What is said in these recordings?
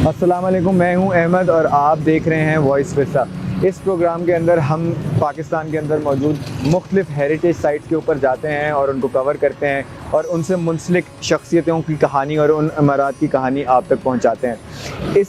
अस्सलाम वालेकुम, मैं हूं अहमद और आप देख रहे हैं वॉइस विरसा। इस प्रोग्राम के अंदर हम पाकिस्तान के अंदर मौजूद मुख्तलिफ हेरिटेज साइट्स के ऊपर जाते हैं और उनको कवर करते हैं और उनसे मुंसलिक शख्सियतों की कहानी और उन इमारात की कहानी आप तक पहुंचाते हैं। इस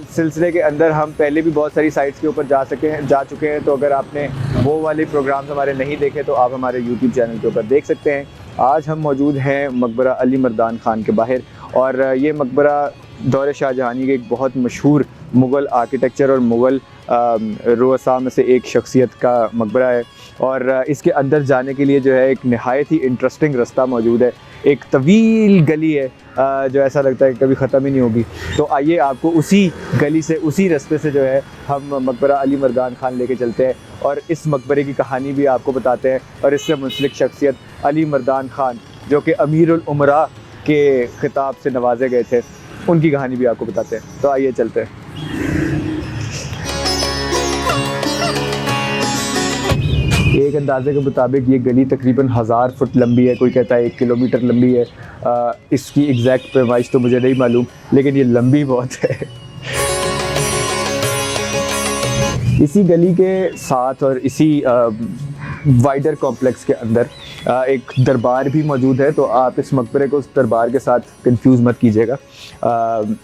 सिलसिले के अंदर हम पहले भी बहुत सारी साइट्स के ऊपर जा चुके हैं, तो अगर आपने वो वाले प्रोग्राम्स हमारे नहीं देखे तो आप हमारे यूट्यूब चैनल के ऊपर देख सकते हैं। आज हम मौजूद हैं मकबरा अली मर्दान ख़ान के बाहर, और ये मकबरा दौर शाहजहानी के एक बहुत मशहूर मुग़ल आर्किटेक्चर और मुग़ल रुअसा में से एक शख्सियत का मकबरा है। और इसके अंदर जाने के लिए जो है एक नहायत ही इंटरेस्टिंग रास्ता मौजूद है। एक तवील गली है जो ऐसा लगता है कभी ख़त्म ही नहीं होगी। तो आइए आपको उसी गली से, उसी रास्ते से जो है हम मकबरा अली मर्दान ख़ान लेके चलते हैं और इस मकबरे की कहानी भी आपको बताते हैं और इससे मुंसलिक शख्सियत अली मर्दान ख़ान जो कि अमीरुल उमरा के ख़िताब से नवाजे गए थे, उनकी कहानी भी आपको बताते हैं। तो आइए चलते हैं। एक अंदाजे के मुताबिक ये गली तकरीबन 1000 फुट लंबी है, कोई कहता है 1 किलोमीटर लंबी है। इसकी एग्जैक्ट पैमाइश तो मुझे नहीं मालूम, लेकिन ये लंबी बहुत है। इसी गली के साथ और इसी वाइडर कॉम्प्लेक्स के अंदर एक दरबार भी मौजूद है, तो आप इस मकबरे को उस दरबार के साथ कंफ्यूज मत कीजिएगा।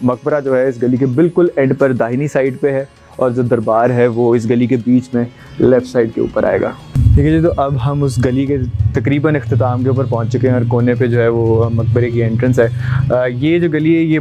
मकबरा जो है इस गली के बिल्कुल एंड पर दाहिनी साइड पे है और जो दरबार है वो इस गली के बीच में लेफ़्ट साइड के ऊपर आएगा। ठीक है जी, तो अब हम उस गली के तकरीबन इख्तिताम के ऊपर पहुंच चुके हैं और कोने पे जो है वो मकबरे की एंट्रेंस है। ये जो गली है ये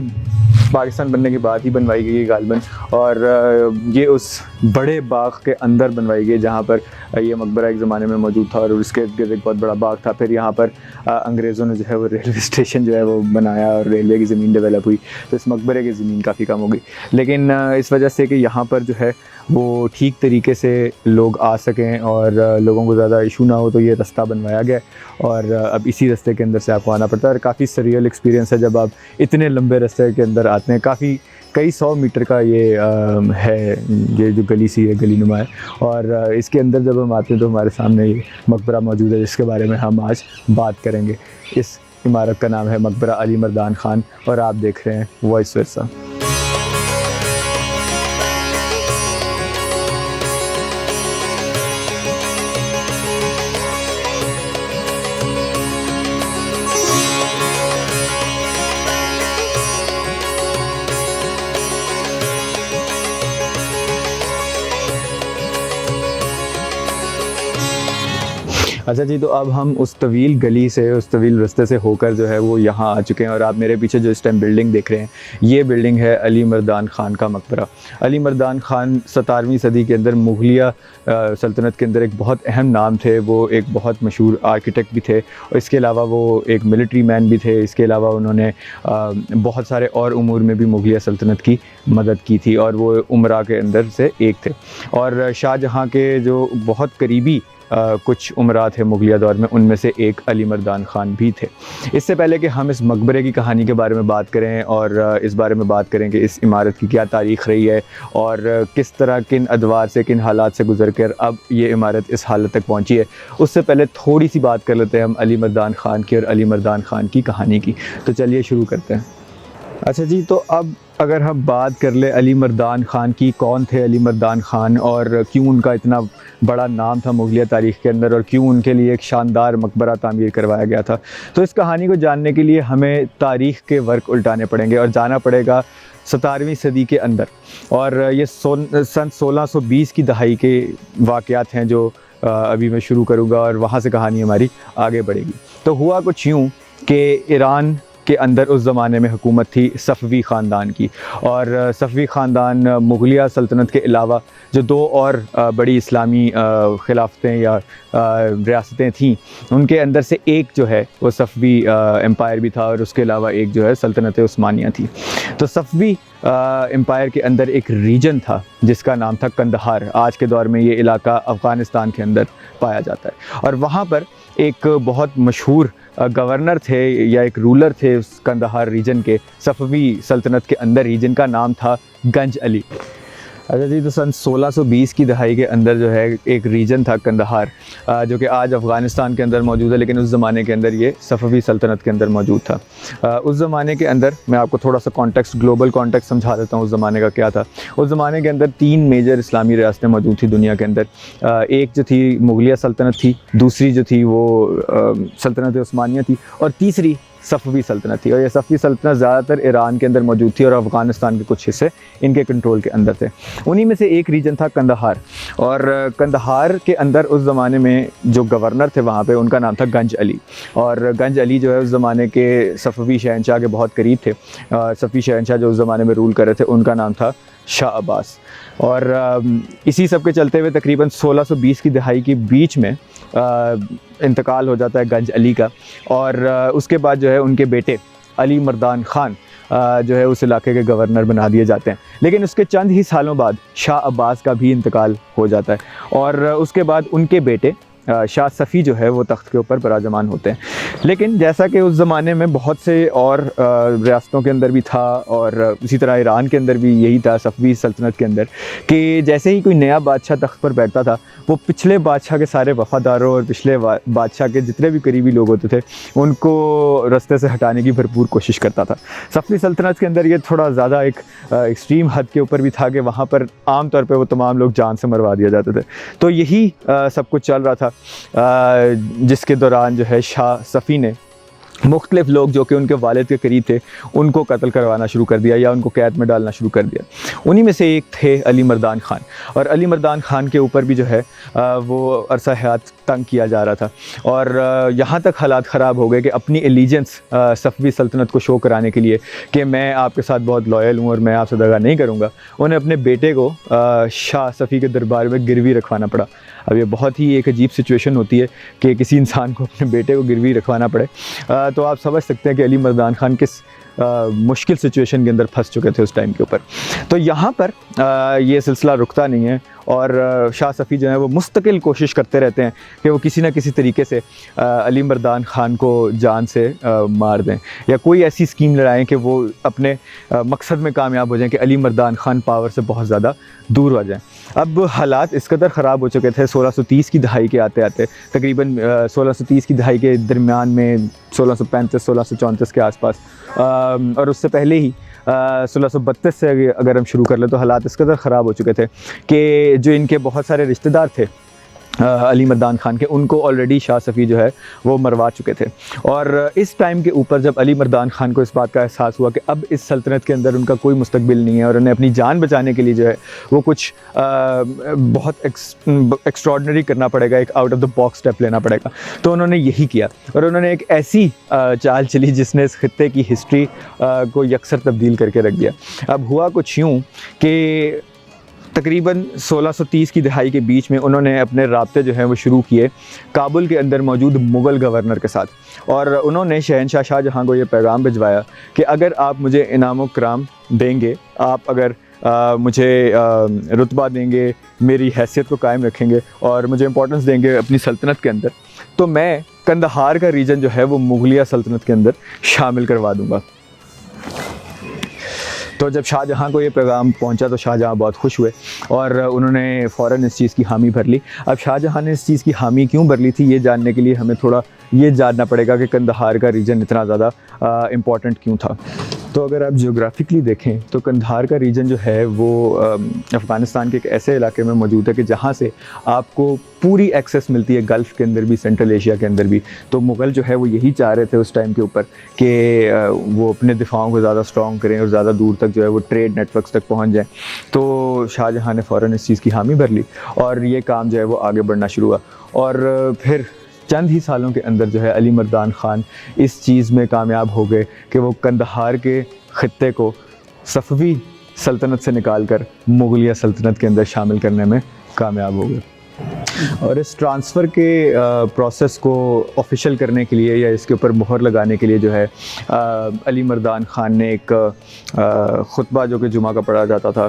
पाकिस्तान बनने के बाद ही बनवाई गई है गालिबन, और ये उस बड़े बाग के अंदर बनवाई गई जहाँ पर ये मकबरा एक ज़माने में मौजूद था और उसके इर्द-गिर्द एक बहुत बड़ा बाग था। फिर यहाँ पर अंग्रेज़ों ने जो है वो रेलवे स्टेशन जो है वो बनाया और रेलवे की ज़मीन डेवलप हुई, तो इस मकबरे की ज़मीन काफ़ी कम हो गई। लेकिन इस वजह से कि यहाँ पर जो है वो ठीक तरीके से लोग आ सकें और लोगों को ज़्यादा इशू ना हो, तो ये रास्ता बनवाया गया और अब इसी रास्ते के अंदर से आपको आना पड़ता है। और काफ़ी सरियल एक्सपीरियंस है जब आप इतने लंबे रास्ते के अंदर आते हैं। कई 100 मीटर का ये है, ये जो गली सी है, गली नुमा है। और इसके अंदर जब हम आते हैं तो हमारे सामने ये मकबरा मौजूद है जिसके बारे में हम आज बात करेंगे। इस इमारत का नाम है मकबरा अली मर्दान ख़ान और आप देख रहे हैं वॉइस विरसा। अच्छा जी, तो अब हम उस तवील गली से, उस तवील रास्ते से होकर जो है वो यहाँ आ चुके हैं और आप मेरे पीछे जो इस टाइम बिल्डिंग देख रहे हैं, ये बिल्डिंग है अली मर्दान ख़ान का मकबरा। अली मर्दान ख़ान 17वीं सदी के अंदर मुग़लिया सल्तनत के अंदर एक बहुत अहम नाम थे। वो एक बहुत मशहूर आर्किटेक्ट भी थे और इसके अलावा वो एक मिलिट्री मैन भी थे। इसके अलावा उन्होंने बहुत सारे और उमूर में भी मुग़लिया सल्तनत की मदद की थी और वो उमरा के अंदर से एक थे। और शाहजहाँ के जो बहुत करीबी कुछ उमरा थे मुग़लिया दौर में, उनमें से एक अली मर्दान ख़ान भी थे। इससे पहले कि हम इस मकबरे की कहानी के बारे में बात करें और इस बारे में बात करें कि इस इमारत की क्या तारीख़ रही है और किस तरह, किन अदवार से, किन हालात से गुज़र कर अब ये इमारत इस हालत तक पहुंची है, उससे पहले थोड़ी सी बात कर लेते हैं हम अली मर्दान ख़ान की और अली मर्दान ख़ान की कहानी की। तो चलिए शुरू करते हैं। अच्छा जी, तो अब अगर हम बात कर ले अली मर्दान ख़ान की, कौन थे अली मर्दान ख़ान और क्यों उनका इतना बड़ा नाम था मुग़लिया तारीख़ के अंदर और क्यों उनके लिए एक शानदार मकबरा तामीर करवाया गया था, तो इस कहानी को जानने के लिए हमें तारीख़ के वर्क उल्टाने पड़ेंगे और जाना पड़ेगा 17वीं सदी के अंदर। और ये सन 1620 की दहाई के वाक़यात हैं जो अभी मैं शुरू करूँगा और वहाँ से कहानी हमारी आगे बढ़ेगी। तो हुआ कुछ यूँ कि ईरान के अंदर उस ज़माने में हुकूमत थी सफ़वी ख़ानदान की, और सफ़वी ख़ानदान मुग़लिया सल्तनत के अलावा जो दो और बड़ी इस्लामी ख़िलाफ़तें या रियासतें थीं, उनके अंदर से एक जो है वो सफ़वी एम्पायर भी था और उसके अलावा एक जो है सल्तनत उस्मानिया थी। तो सफ़वी एम्पायर के अंदर एक रीजन था जिसका नाम था कंदहार। आज के दौर में ये इलाका अफ़गानिस्तान के अंदर पाया जाता है और वहाँ पर एक बहुत मशहूर गवर्नर थे या एक रूलर थे उस कंदहार रीजन के, सफ़वी सल्तनत के अंदर ही, जिनका नाम था गंज अली। अच्छा जी, तो सन 1620 की दहाई के अंदर जो है एक रीजन था कंदहार, जो कि आज अफ़गानिस्तान के अंदर मौजूद है, लेकिन उस ज़माने के अंदर ये सफ़वी सल्तनत के अंदर मौजूद था। उस ज़माने के अंदर मैं आपको थोड़ा सा कॉन्टेक्स्ट, ग्लोबल कॉन्टेक्स्ट समझा देता हूँ उस ज़माने का क्या था। उस ज़माने के अंदर 3 मेजर इस्लामी रियासतें मौजूद थी दुनिया के अंदर। एक जो थी मुगलिया सल्तनत थी, दूसरी जो थी वो सल्तनत उस्मानिया थी, और तीसरी सफ़वी सल्तनत थी। और ये सफ़वी सल्तनत ज़्यादातर ईरान के अंदर मौजूद थी और अफ़गानिस्तान के कुछ हिस्से इनके कंट्रोल के अंदर थे। उन्हीं में से एक रीजन था कंदहार, और कंदहार के अंदर उस ज़माने में जो गवर्नर थे वहाँ पे, उनका नाम था गंज अली। और गंज अली जो है उस ज़माने के सफ़वी शहंशाह के बहुत करीब थे। सफ़वी शहंशाह जो उस ज़माने में रूल कर रहे थे उनका नाम था शाह अब्बास। और इसी सब के चलते हुए तकरीबन 1620 की दहाई के बीच में इंतकाल हो जाता है गंज अली का, और उसके बाद जो है उनके बेटे अली मर्दान ख़ान जो है उस इलाके के गवर्नर बना दिए जाते हैं। लेकिन उसके चंद ही सालों बाद शाह अब्बास का भी इंतकाल हो जाता है, और उसके बाद उनके बेटे शाह सफ़ी जो है वो तख्त के ऊपर बराजमान होते हैं। लेकिन जैसा कि उस ज़माने में बहुत से और रियासतों के अंदर भी था, और इसी तरह ईरान के अंदर भी यही था सफ़वी सल्तनत के अंदर, कि जैसे ही कोई नया बादशाह तख्त पर बैठता था, वो पिछले बादशाह के सारे वफ़ादारों और पिछले बादशाह के जितने भी करीबी लोग होते थे उनको रास्ते से हटाने की भरपूर कोशिश करता था। सफ़वी सल्तनत के अंदर ये थोड़ा ज़्यादा एक एक्सट्रीम हद के ऊपर भी था कि वहाँ पर आम तौर पे वो तमाम लोग जान से मरवा दिया जाते थे। तो यही सब कुछ चल रहा था, जिसके दौरान जो है शाह सफ़ी ने मुख्तलिफ लोग जो कि उनके वालिद के करीब थे उनको कत्ल करवाना शुरू कर दिया या उनको कैद में डालना शुरू कर दिया। उन्हीं में से एक थे अली मर्दान ख़ान, और अली मर्दान ख़ान के ऊपर भी जो है वो अरसा हयात तंग किया जा रहा था, और यहाँ तक हालात ख़राब हो गए कि अपनी एलिजेंस सफ़वी सल्तनत को शो कराने के लिए कि मैं आपके साथ बहुत लॉयल हूँ और मैं आपसे दगा नहीं करूँगा, उन्हें अपने बेटे को शाह सफ़ी के दरबार में गिरवी रखवाना पड़ा। अब ये बहुत ही एक अजीब सिचुएशन होती है कि किसी इंसान को अपने बेटे को गिरवी रखवाना पड़े। तो आप समझ सकते हैं कि अली मर्दान ख़ान किस मुश्किल सिचुएशन के अंदर फंस चुके थे उस टाइम के ऊपर। तो यहाँ पर ये सिलसिला रुकता नहीं है, और शाह सफ़ी जो है वो मुस्तकिल कोशिश करते रहते हैं कि वो किसी न किसी तरीके से अली मर्दान ख़ान को जान से मार दें, या कोई ऐसी स्कीम लड़ाएं कि वो अपने मकसद में कामयाब हो जाएं कि अली मर्दान ख़ान पावर से बहुत ज़्यादा दूर हो जाएं। अब हालात इस कदर ख़राब हो चुके थे 1630 की दहाई के आते आते, तकरीबन 1630 की दहाई के दरमियान में 1635-1634 के आसपास, और उससे पहले ही 1632 से अगर हम शुरू कर लें तो हालात इस कदर ख़राब हो चुके थे कि जो इनके बहुत सारे रिश्तेदार थे अली मर्दान ख़ान के, उनको ऑलरेडी शाह सफ़ी जो है वो मरवा चुके थे। और इस टाइम के ऊपर जब अली मर्दान ख़ान को इस बात का एहसास हुआ कि अब इस सल्तनत के अंदर उनका कोई मुस्तकबिल नहीं है और उन्हें अपनी जान बचाने के लिए जो है वो कुछ बहुत एक्स्ट्रॉर्डनरी करना पड़ेगा, एक out of the box step लेना पड़ेगा, तो उन्होंने यही किया। और उन्होंने एक ऐसी चाल चली जिसने इस खित्ते की हिस्ट्री को यकसर तब्दील करके रख दिया। अब हुआ कुछ यूँ कि तकरीबन 1630 की दहाई के बीच में उन्होंने अपने राब्ते जो हैं वो शुरू किए काबुल के अंदर मौजूद मुग़ल गवर्नर के साथ, और उन्होंने शहंशाह शाहजहाँ को ये पैगाम भिजवाया कि अगर आप मुझे इनाम कराम देंगे, आप अगर मुझे रुतबा देंगे, मेरी हैसियत को कायम रखेंगे और मुझे इंपॉर्टेंस देंगे अपनी सल्तनत के अंदर, तो मैं कंदहार का रीजन जो है वो मुगलिया सल्तनत के अंदर शामिल करवा दूँगा। तो जब शाहजहाँ को ये पैगाम पहुंचा तो शाहजहाँ बहुत खुश हुए और उन्होंने फ़ौरन इस चीज़ की हामी भर ली। अब शाहजहाँ ने इस चीज़ की हामी क्यों भर ली थी, ये जानने के लिए हमें थोड़ा ये जानना पड़ेगा कि कंदहार का रीजन इतना ज़्यादा इम्पॉर्टेंट क्यों था। तो अगर आप जियोग्राफिकली देखें तो कंदहार का रीजन जो है वो अफ़गानिस्तान के एक ऐसे इलाके में मौजूद है कि जहाँ से आपको पूरी एक्सेस मिलती है गल्फ़ के अंदर भी, सेंट्रल एशिया के अंदर भी। तो मुग़ल जो है वो यही चाह रहे थे उस टाइम के ऊपर कि वो अपने दिफाओं को ज़्यादा स्ट्रॉन्ग करें और ज़्यादा दूर तक जो है वो ट्रेड नेटवर्क्स तक पहुँच जाएँ। तो शाहजहाँ ने फ़ौरन इस चीज़ की हामी भर ली और ये काम जो है वो आगे बढ़ना शुरू हुआ। और फिर चंद ही सालों के अंदर जो है अली मर्दान ख़ान इस चीज़ में कामयाब हो गए कि वो कंदहार के ख़ित्ते को सफ़वी सल्तनत से निकाल कर मुग़लिया सल्तनत के अंदर शामिल करने में कामयाब हो गए। और इस ट्रांसफ़र के प्रोसेस को ऑफिशियल करने के लिए या इसके ऊपर मोहर लगाने के लिए जो है अली मर्दान ख़ान ने एक ख़ुतबा जो कि जुमा का पढ़ा जाता था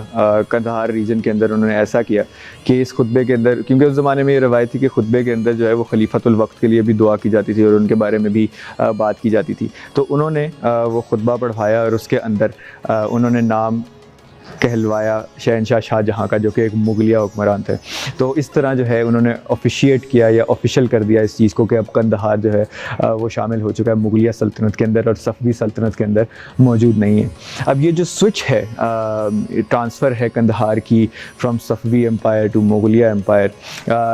कंदहार रीजन के अंदर, उन्होंने ऐसा किया कि इस खुतबे के अंदर, क्योंकि उस ज़माने में ये रवायत थी कि खुतबे के अंदर जो है वो खलीफतुल वक्त के लिए भी दुआ की जाती थी और उनके बारे में भी बात की जाती थी। तो उन्होंने वो खुतबा पढ़वाया और उसके अंदर उन्होंने नाम कहलवाया शहनशाह शाहजहाँ का, जो कि एक मुगलिया हुक्मरान थे। तो इस तरह जो है उन्होंने ऑफिशिएट किया या ऑफिशियल कर दिया इस चीज़ को कि अब कंदहार जो है वो शामिल हो चुका है मुगलिया सल्तनत के अंदर और सफ़वी सल्तनत के अंदर मौजूद नहीं है। अब ये जो स्विच है, ट्रांसफ़र है कंदहार की फ्रॉम सफ़वी एम्पायर टू मुगलिया एम्पायर,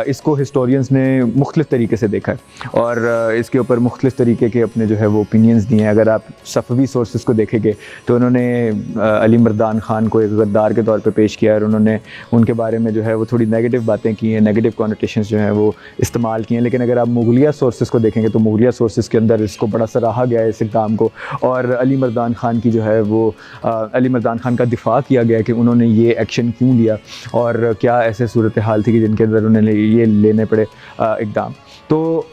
इसको हिस्टोरियंस ने मुख्तलिफ़ तरीके से देखा है और इसके ऊपर मुख्तलिफ़ तरीके के अपने जो है वो ओपिनियंस दिए हैं। अगर आप सफ़वी सोर्सेज़ को देखेंगे तो उन्होंने अली मर्दान ख़ान को एक गद्दार के तौर पे पेश किया और उन्होंने उनके बारे में जो है वो थोड़ी नेगेटिव बातें की हैं, नेगेटिव कॉनोटेशंस जो हैं वो इस्तेमाल किए हैं। लेकिन अगर आप मुगलिया सोर्सेज़ को देखेंगे तो मुगलिया सोर्सेज़ के अंदर इसको बड़ा सराहा गया है इस इक़दाम को, और अली मर्दान ख़ान की जो है वो अली मर्दान ख़ान का दिफ़ा किया गया कि उन्होंने ये एक्शन क्यों लिया और क्या ऐसे सूरत हाल थी कि जिनके अंदर उन्हें ये लेने पड़े इक़दाम। तो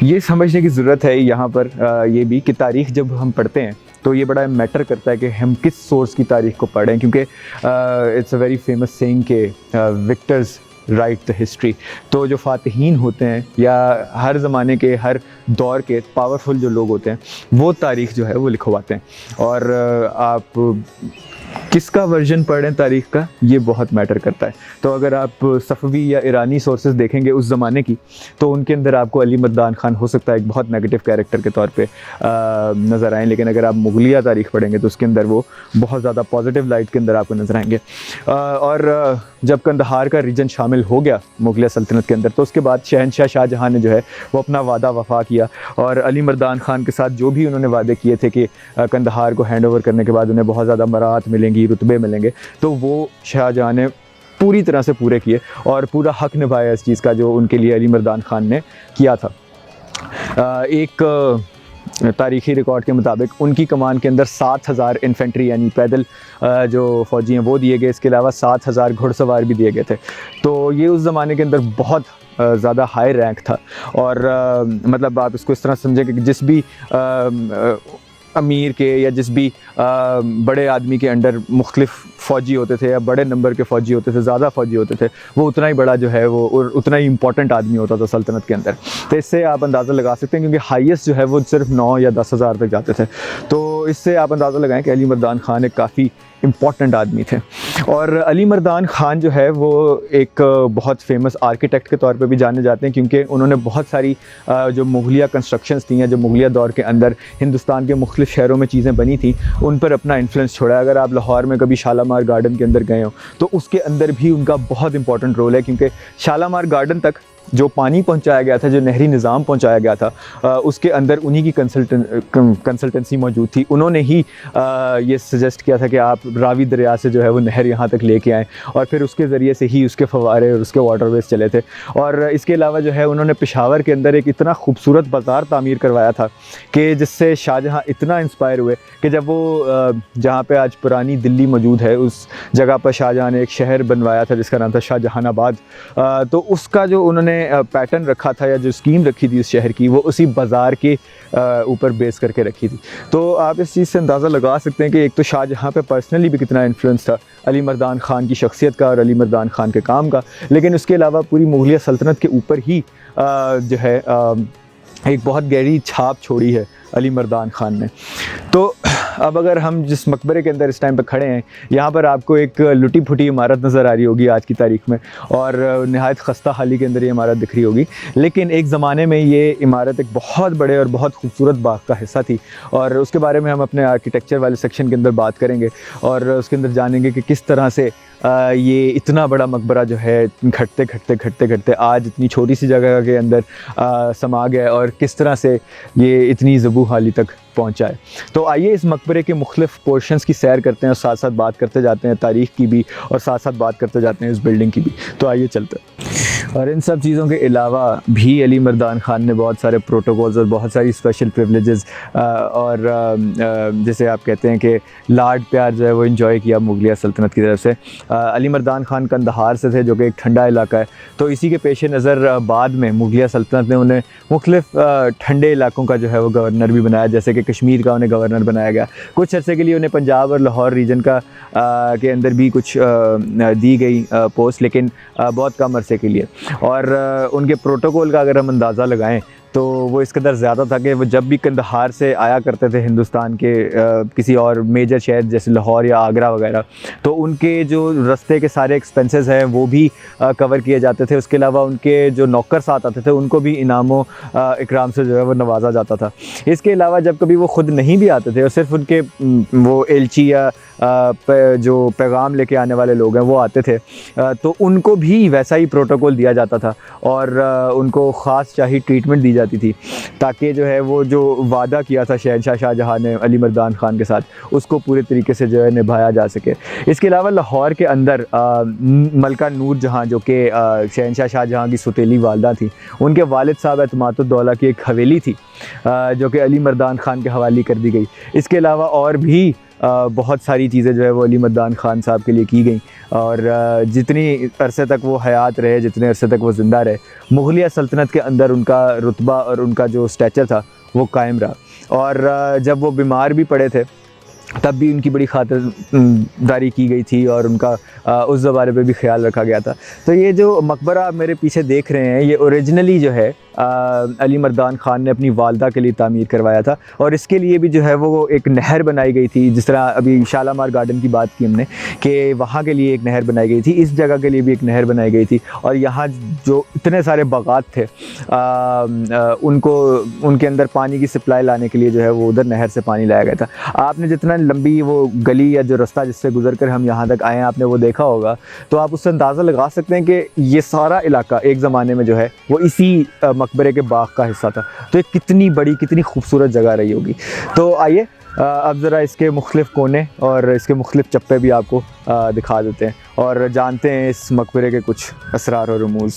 ये समझने की ज़रूरत है यहाँ पर ये भी कि तारीख़ जब हम पढ़ते हैं तो ये बड़ा मैटर करता है कि हम किस सोर्स की तारीख़ को पढ़ें, क्योंकि it's a very famous saying के विक्टर्स राइट द हिस्ट्री। तो जो फ़ातिहीन होते हैं या हर ज़माने के हर दौर के पावरफुल जो लोग होते हैं वो तारीख़ जो है वो लिखवाते हैं, और आप किसका वर्जन पढ़ें तारीख़ का ये बहुत मैटर करता है। तो अगर आप सफ़वी या ईरानी सोर्सेज़ देखेंगे उस ज़माने की तो उनके अंदर आपको अली मर्दान ख़ान हो सकता है एक बहुत नेगेटिव कैरेक्टर के तौर पे नज़र आएँ, लेकिन अगर आप मुगलिया तारीख़ पढ़ेंगे तो उसके अंदर वो बहुत ज़्यादा पॉजिटिव लाइट के अंदर आपको नज़र आएंगे। और जब कंदहार का रीजन शामिल हो गया मुगलिया सल्तनत के अंदर तो उसके बाद शहनशाह शाहजहाँ ने जो है वो अपना वादा वफ़ा किया और अली मर्दान ख़ान के साथ जो भी उन्होंने वादे किए थे कि कंदहार को हैंड ओवर करने के बाद उन्हें बहुत ज़्यादा मराहत मिलेंगी, रुतबे मिलेंगे, तो वो शाहजहाँ ने पूरी तरह से पूरे किए और पूरा हक़ निभाया इस चीज़ का जो उनके लिए अली मर्दान ख़ान ने किया था। एक तारीख़ी रिकॉर्ड के मुताबिक उनकी कमान के अंदर 7,000 इन्फेंट्री यानी पैदल जो फ़ौजी हैं वो दिए गए, इसके अलावा 7,000 घुड़सवार भी दिए गए थे। तो ये उस ज़माने के अंदर बहुत ज़्यादा हाई रैंक था और मतलब आप इसको इस तरह समझें कि जिस भी अमीर के या जिस भी बड़े आदमी के अंडर मुख्तलिफ़ फ़ौजी होते थे या बड़े नंबर के फ़ौजी होते थे, ज़्यादा फ़ौजी होते थे, वो उतना ही बड़ा जो है वो और उतना ही इम्पॉर्टेंट आदमी होता था सल्तनत के अंदर। तो इससे आप अंदाज़ा लगा सकते हैं क्योंकि हाईएस्ट जो है वो सिर्फ 9 या 10,000 तक जाते थे। तो इससे आप अंदाज़ा लगाएं कि अली मर्दान ख़ान एक काफ़ी इम्पॉर्टेंट आदमी थे। और अली मर्दान ख़ान जो है वो एक बहुत फेमस आर्किटेक्ट के तौर पे भी जाने जाते हैं क्योंकि उन्होंने बहुत सारी जो मुगलिया कंस्ट्रक्शंस थी या जो मुगलिया दौर के अंदर हिंदुस्तान के मुख्तलिफ़ शहरों में चीज़ें बनी थी उन पर अपना इन्फ्लुएंस छोड़ा है। अगर आप लाहौर में कभी शालामार गार्डन के अंदर गए हो तो उसके अंदर भी उनका बहुत इंपॉर्टेंट रोल है क्योंकि शालामार गार्डन तक जो पानी पहुंचाया गया था, जो नहरी निज़ाम पहुंचाया गया था, उसके अंदर उन्हीं की कंसल्टेंसी मौजूद थी। उन्होंने ही ये सजेस्ट किया था कि आप रावी दरिया से जो है वो नहर यहाँ तक लेके आएँ और फिर उसके ज़रिए से ही उसके फवारे और उसके वाटरवेज चले थे। और इसके अलावा जो है उन्होंने पेशावर के अंदर एक इतना खूबसूरत बाज़ार तामीर करवाया था कि जिससे शाहजहाँ इतना इंस्पायर हुए कि जब वो जहाँ पे आज पुरानी दिल्ली मौजूद है उस जगह पर शाहजहाँ ने एक शहर बनवाया था जिसका नाम था शाहजहानाबाद। तो उसका जो उन्होंने पैटर्न रखा था या जो स्कीम रखी थी उस शहर की वो उसी बाज़ार के ऊपर बेस करके रखी थी। तो आप इस चीज़ से अंदाज़ा लगा सकते हैं कि एक तो शाहजहाँ पे पर्सनली भी कितना इन्फ्लुएंस था अली मर्दान ख़ान की शख्सियत का और अली मर्दान ख़ान के काम का, लेकिन उसके अलावा पूरी मुगलिया सल्तनत के ऊपर ही जो है एक बहुत गहरी छाप छोड़ी है अली मर्दान ख़ान ने। तो अब अगर हम जिस मकबरे के अंदर इस टाइम पे खड़े हैं यहाँ पर आपको एक लुटी फुटी इमारत नज़र आ रही होगी आज की तारीख़ में और नहायत ख़स्ता हाली के अंदर ये इमारत दिख रही होगी, लेकिन एक ज़माने में ये इमारत एक बहुत बड़े और बहुत खूबसूरत बाग का हिस्सा थी और उसके बारे में हम अपने आर्किटेक्चर वाले सेक्शन के अंदर बात करेंगे और उसके अंदर जानेंगे कि किस तरह से ये इतना बड़ा मकबरा जो है घटते आज इतनी छोटी सी जगह के अंदर समा गया और किस तरह से ये इतनी ज़बू हाली तक पहुँचा है। तो आइए इस मकबरे के मुख्तलिफ़ पोर्शंस की सैर करते हैं और साथ साथ बात करते जाते हैं तारीख़ की भी और साथ साथ बात करते जाते हैं इस बिल्डिंग की भी। तो आइए चलते हैं। और इन सब चीज़ों के अलावा भी अली मर्दान ख़ान ने बहुत सारे प्रोटोकॉल्स और बहुत सारी स्पेशल प्रिविलेजेस और जैसे आप कहते हैं कि लाड प्यार जो है वो इन्जॉय किया मुगलिया सल्तनत की तरफ से। अली मर्दान ख़ान कंदहार से थे जो कि एक ठंडा इलाका है, तो इसी के पेश नज़र बाद में मुगलिया सल्तनत ने उन्हें मुख्तलिफ़ ठंडे इलाकों का जो है वो गवर्नर भी बनाया, जैसे कि कश्मीर का उन्हें गवर्नर बनाया गया। कुछ अर्से के लिए उन्हें पंजाब और लाहौर रीजन का के अंदर भी कुछ दी गई पोस्ट, लेकिन बहुत कम अरसे के लिए। और उनके प्रोटोकॉल का अगर हम अंदाज़ा लगाएं तो वो इस कदर ज़्यादा था कि वो जब भी कंदहार से आया करते थे हिंदुस्तान के किसी और मेजर शहर जैसे लाहौर या आगरा वगैरह, तो उनके जो रास्ते के सारे एक्सपेंसेस हैं वो भी कवर किए जाते थे। उसके अलावा उनके जो नौकर साथ आते थे उनको भी इनामों इकराम से जो है वो नवाजा जाता था। इसके अलावा जब कभी वो ख़ुद नहीं भी आते थे और सिर्फ उनके वो एलची या जो पैगाम लेके आने वाले लोग हैं वो आते थे, तो उनको भी वैसा ही प्रोटोकॉल दिया जाता था और उनको ख़ास शाही ट्रीटमेंट दी जाती थी, ताकि जो है वो जो वादा किया था शहंशाह शाहजहाँ ने अली मर्दान ख़ान के साथ उसको पूरे तरीके से जो है निभाया जा सके। इसके अलावा लाहौर के अंदर मलका नूर जहाँ जो कि शहंशाह शाहजहाँ की सुतीली वालदा थी, उनके वालिद साहब एतमादुद्दौला की एक हवेली थी जो कि अली मर्दान ख़ान के हवाले कर दी गई। इसके अलावा और भी बहुत सारी चीज़ें जो है वो अली मर्दान ख़ान साहब के लिए की गई और जितनी अरसे तक वो हयात रहे, जितने अरसे तक वो ज़िंदा रहे, मुग़लिया सल्तनत के अंदर उनका रुतबा और उनका जो स्टैचर था वो कायम रहा। और जब वो बीमार भी पड़े थे तब भी उनकी बड़ी खातिरदारी की गई थी और उनका उस ज़माने पे भी ख्याल रखा गया था। तो ये जो मकबरा आप मेरे पीछे देख रहे हैं ये ओरिजिनली जो है अली मर्दान ख़ान ने अपनी वालदा के लिए तामीर करवाया था और इसके लिए भी जो है वो एक नहर बनाई गई थी। जिस तरह अभी शालामार गार्डन की बात की हमने कि वहाँ के लिए एक नहर बनाई गई थी, इस जगह के लिए भी एक नहर बनाई गई थी और यहाँ जो इतने सारे बागात थे उनको उनके अंदर पानी की सप्लाई लाने के लिए जो है वो उधर नहर से पानी लाया गया था। आपने जितना लंबी वो गली या जो रास्ता जिससे गुजर कर हम यहाँ तक आए हैं आपने वो देखा होगा, तो आप उससे अंदाज़ा लगा सकते हैं कि ये सारा इलाका एक ज़माने में जो है वो इसी मकबरे के बाग का हिस्सा था। तो ये कितनी बड़ी कितनी खूबसूरत जगह रही होगी। तो आइए अब ज़रा इसके मुख्तलिफ़ कोने और इसके मुख्तलिफ़ चप्पे भी आपको दिखा देते हैं और जानते हैं इस मकबरे के कुछ असरार और रमूज़।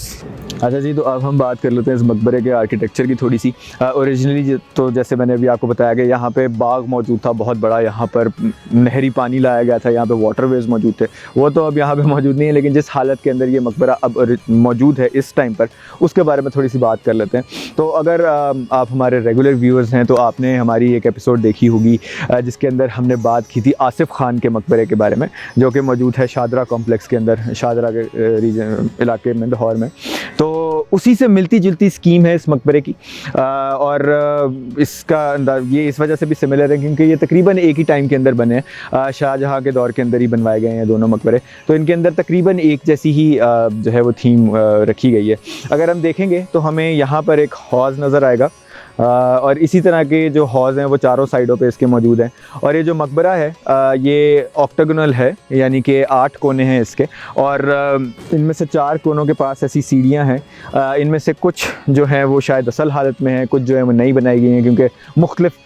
अच्छा जी, तो अब हम बात कर लेते हैं इस मकबरे के आर्किटेक्चर की थोड़ी सी। ओरिजिनली तो जैसे मैंने अभी आपको बताया कि यहाँ पे बाग मौजूद था बहुत बड़ा, यहाँ पर नहरी पानी लाया गया था, यहाँ पे वाटरवेज़ मौजूद थे, वो तो अब यहाँ पे मौजूद नहीं है, लेकिन जिस हालत के अंदर ये मकबरा अब मौजूद है इस टाइम पर उसके बारे में थोड़ी सी बात कर लेते हैं। तो अगर आप हमारे रेगुलर व्यूअर्स हैं तो आपने हमारी एक एपिसोड देखी होगी जिसके अंदर हमने बात की थी आसिफ़ ख़ान के मकबरे के बारे में, जो कि मौजूद है शादरा कॉम्प्लेक्स के अंदर, शादरा के रीजन इलाके में लाहौर में। तो उसी से मिलती जुलती स्कीम है इस मकबरे की और इसका अंदाज़ ये इस वजह से भी सिमिलर है क्योंकि ये तकरीबन एक ही टाइम के अंदर बने हैं, शाहजहाँ के दौर के अंदर ही बनवाए गए हैं दोनों मकबरे। तो इनके अंदर तकरीबन एक जैसी ही जो है वो थीम रखी गई है। अगर हम देखेंगे तो हमें यहाँ पर एक हौज़ नज़र आएगा और इसी तरह के जो हौज़ हैं वो चारों साइडों पे इसके मौजूद हैं और ये जो मकबरा है ये ऑक्टागोनल है, यानी कि 8 कोने हैं इसके और इनमें से 4 कोनों के पास ऐसी सीढ़ियाँ हैं। इनमें से कुछ जो हैं वो शायद असल हालत में हैं, कुछ जो है वो नई बनाई गई हैं क्योंकि मुख्तलिफ़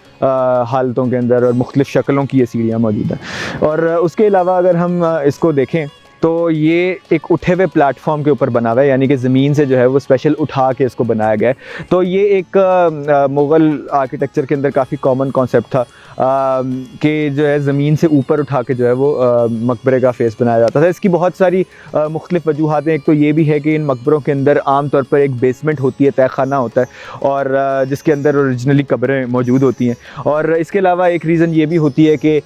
हालतों के अंदर और मुख्तलिफ़ शक्लों की ये सीढ़ियाँ मौजूद हैं। और उसके अलावा अगर हम इसको देखें तो ये एक उठे हुए प्लेटफॉर्म के ऊपर बना हुआ है, यानी कि ज़मीन से जो है वो स्पेशल उठा के इसको बनाया गया है। तो ये एक मुग़ल आर्किटेक्चर के अंदर काफ़ी कॉमन कॉन्सेप्ट था कि जो है ज़मीन से ऊपर उठा के जो है वो मकबरे का फेस बनाया जाता था। इसकी बहुत सारी मुख्तलिफ़ वजूहात हैं। एक तो ये भी है कि इन मकबरों के अंदर आम तौर पर एक बेसमेंट होती है, तहखाना होता है और जिसके अंदर ओरिजिनली कब्रें मौजूद होती हैं। और इसके अलावा एक रीज़न ये भी होती है कि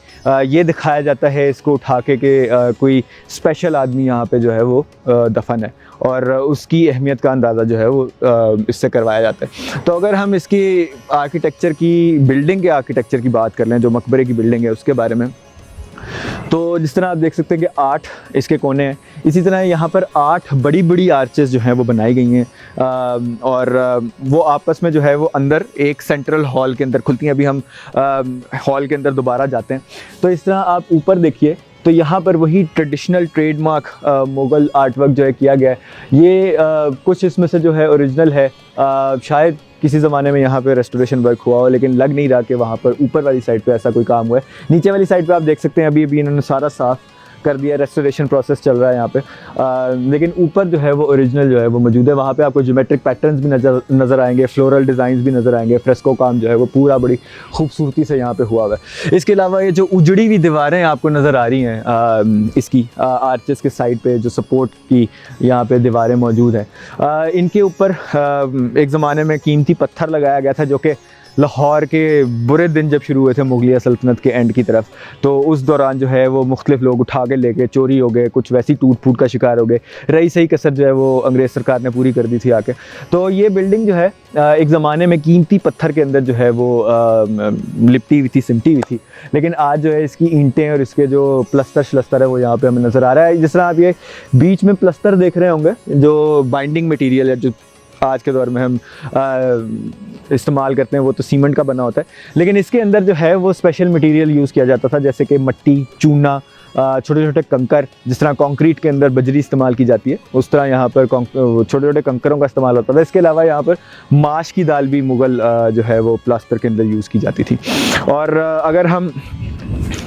ये दिखाया जाता है इसको उठा के कि कोई स्पेशल आदमी यहाँ पे जो है वो दफन है और उसकी अहमियत का अंदाज़ा जो है वो इससे करवाया जाता है। तो अगर हम इसकी आर्किटेक्चर की बिल्डिंग के आर्किटेक्चर की बात कर लें, जो मकबरे की बिल्डिंग है उसके बारे में, तो जिस तरह आप देख सकते हैं कि 8 इसके कोने हैं, इसी तरह यहाँ पर 8 बड़ी बड़ी आर्चेस जो हैं वो बनाई गई हैं और वो आपस में जो है वो अंदर एक सेंट्रल हॉल के अंदर खुलती हैं। अभी हम हॉल के अंदर दोबारा जाते हैं तो इस तरह आप ऊपर देखिए तो यहाँ पर वही traditional trademark Mughal art work जो है किया गया है। ये कुछ इसमें से जो है ओरिजिनल है, शायद किसी ज़माने में यहाँ पे रेस्टोरेशन वर्क हुआ हो, लेकिन लग नहीं रहा कि वहाँ पर ऊपर वाली साइड पे ऐसा कोई काम हुआ है। नीचे वाली साइड पे आप देख सकते हैं अभी इन्होंने सारा साफ़ कर दिया, रेस्टोरेशन प्रोसेस चल रहा है यहाँ पे, लेकिन ऊपर जो है वो ओरिजिनल जो है वो मौजूद है। वहाँ पे आपको ज्योमेट्रिक पैटर्न्स भी नज़र आएंगे, फ्लोरल डिज़ाइंस भी नज़र आएंगे, फ्रेस्को काम जो है वो पूरा बड़ी खूबसूरती से यहाँ पे हुआ हुआ है। इसके अलावा ये जो उजड़ी हुई दीवारें आपको नज़र आ रही हैं इसकी आर्चेस के साइड पे जो सपोर्ट की यहाँ पे दीवारें मौजूद हैं, इनके ऊपर एक ज़माने में कीमती पत्थर लगाया गया था जो कि लाहौर के बुरे दिन जब शुरू हुए थे मुगलिया सल्तनत के एंड की तरफ, तो उस दौरान जो है वो मुख्तलिफ लोग उठा के लेके चोरी हो गए, कुछ वैसी टूट फूट का शिकार हो गए। रही सही कसर जो है वो अंग्रेज़ सरकार ने पूरी कर दी थी आके। तो ये बिल्डिंग जो है एक ज़माने में कीमती पत्थर के अंदर जो है वो लिपटी हुई थी, सिमटी हुई थी, लेकिन आज जो है इसकी ईंटें और इसके जो प्लस्तर श्लस्तर है वो यहाँ पे हमें नज़र आ रहा है। जिस तरह आप ये बीच में प्लस्तर देख रहे होंगे, जो बाइंडिंग मटेरियल है जो आज के दौर में हम इस्तेमाल करते हैं, वो तो सीमेंट का बना होता है, लेकिन इसके अंदर जो है वो स्पेशल मटेरियल यूज़ किया जाता था, जैसे कि मट्टी, चूना, छोटे छोटे कंकर। जिस तरह कंक्रीट के अंदर बजरी इस्तेमाल की जाती है, उस तरह यहाँ पर छोटे छोटे कंकरों का इस्तेमाल होता था। इसके अलावा यहाँ पर माश की दाल भी मुग़ल जो है वो प्लास्टर के अंदर यूज़ की जाती थी। और अगर हम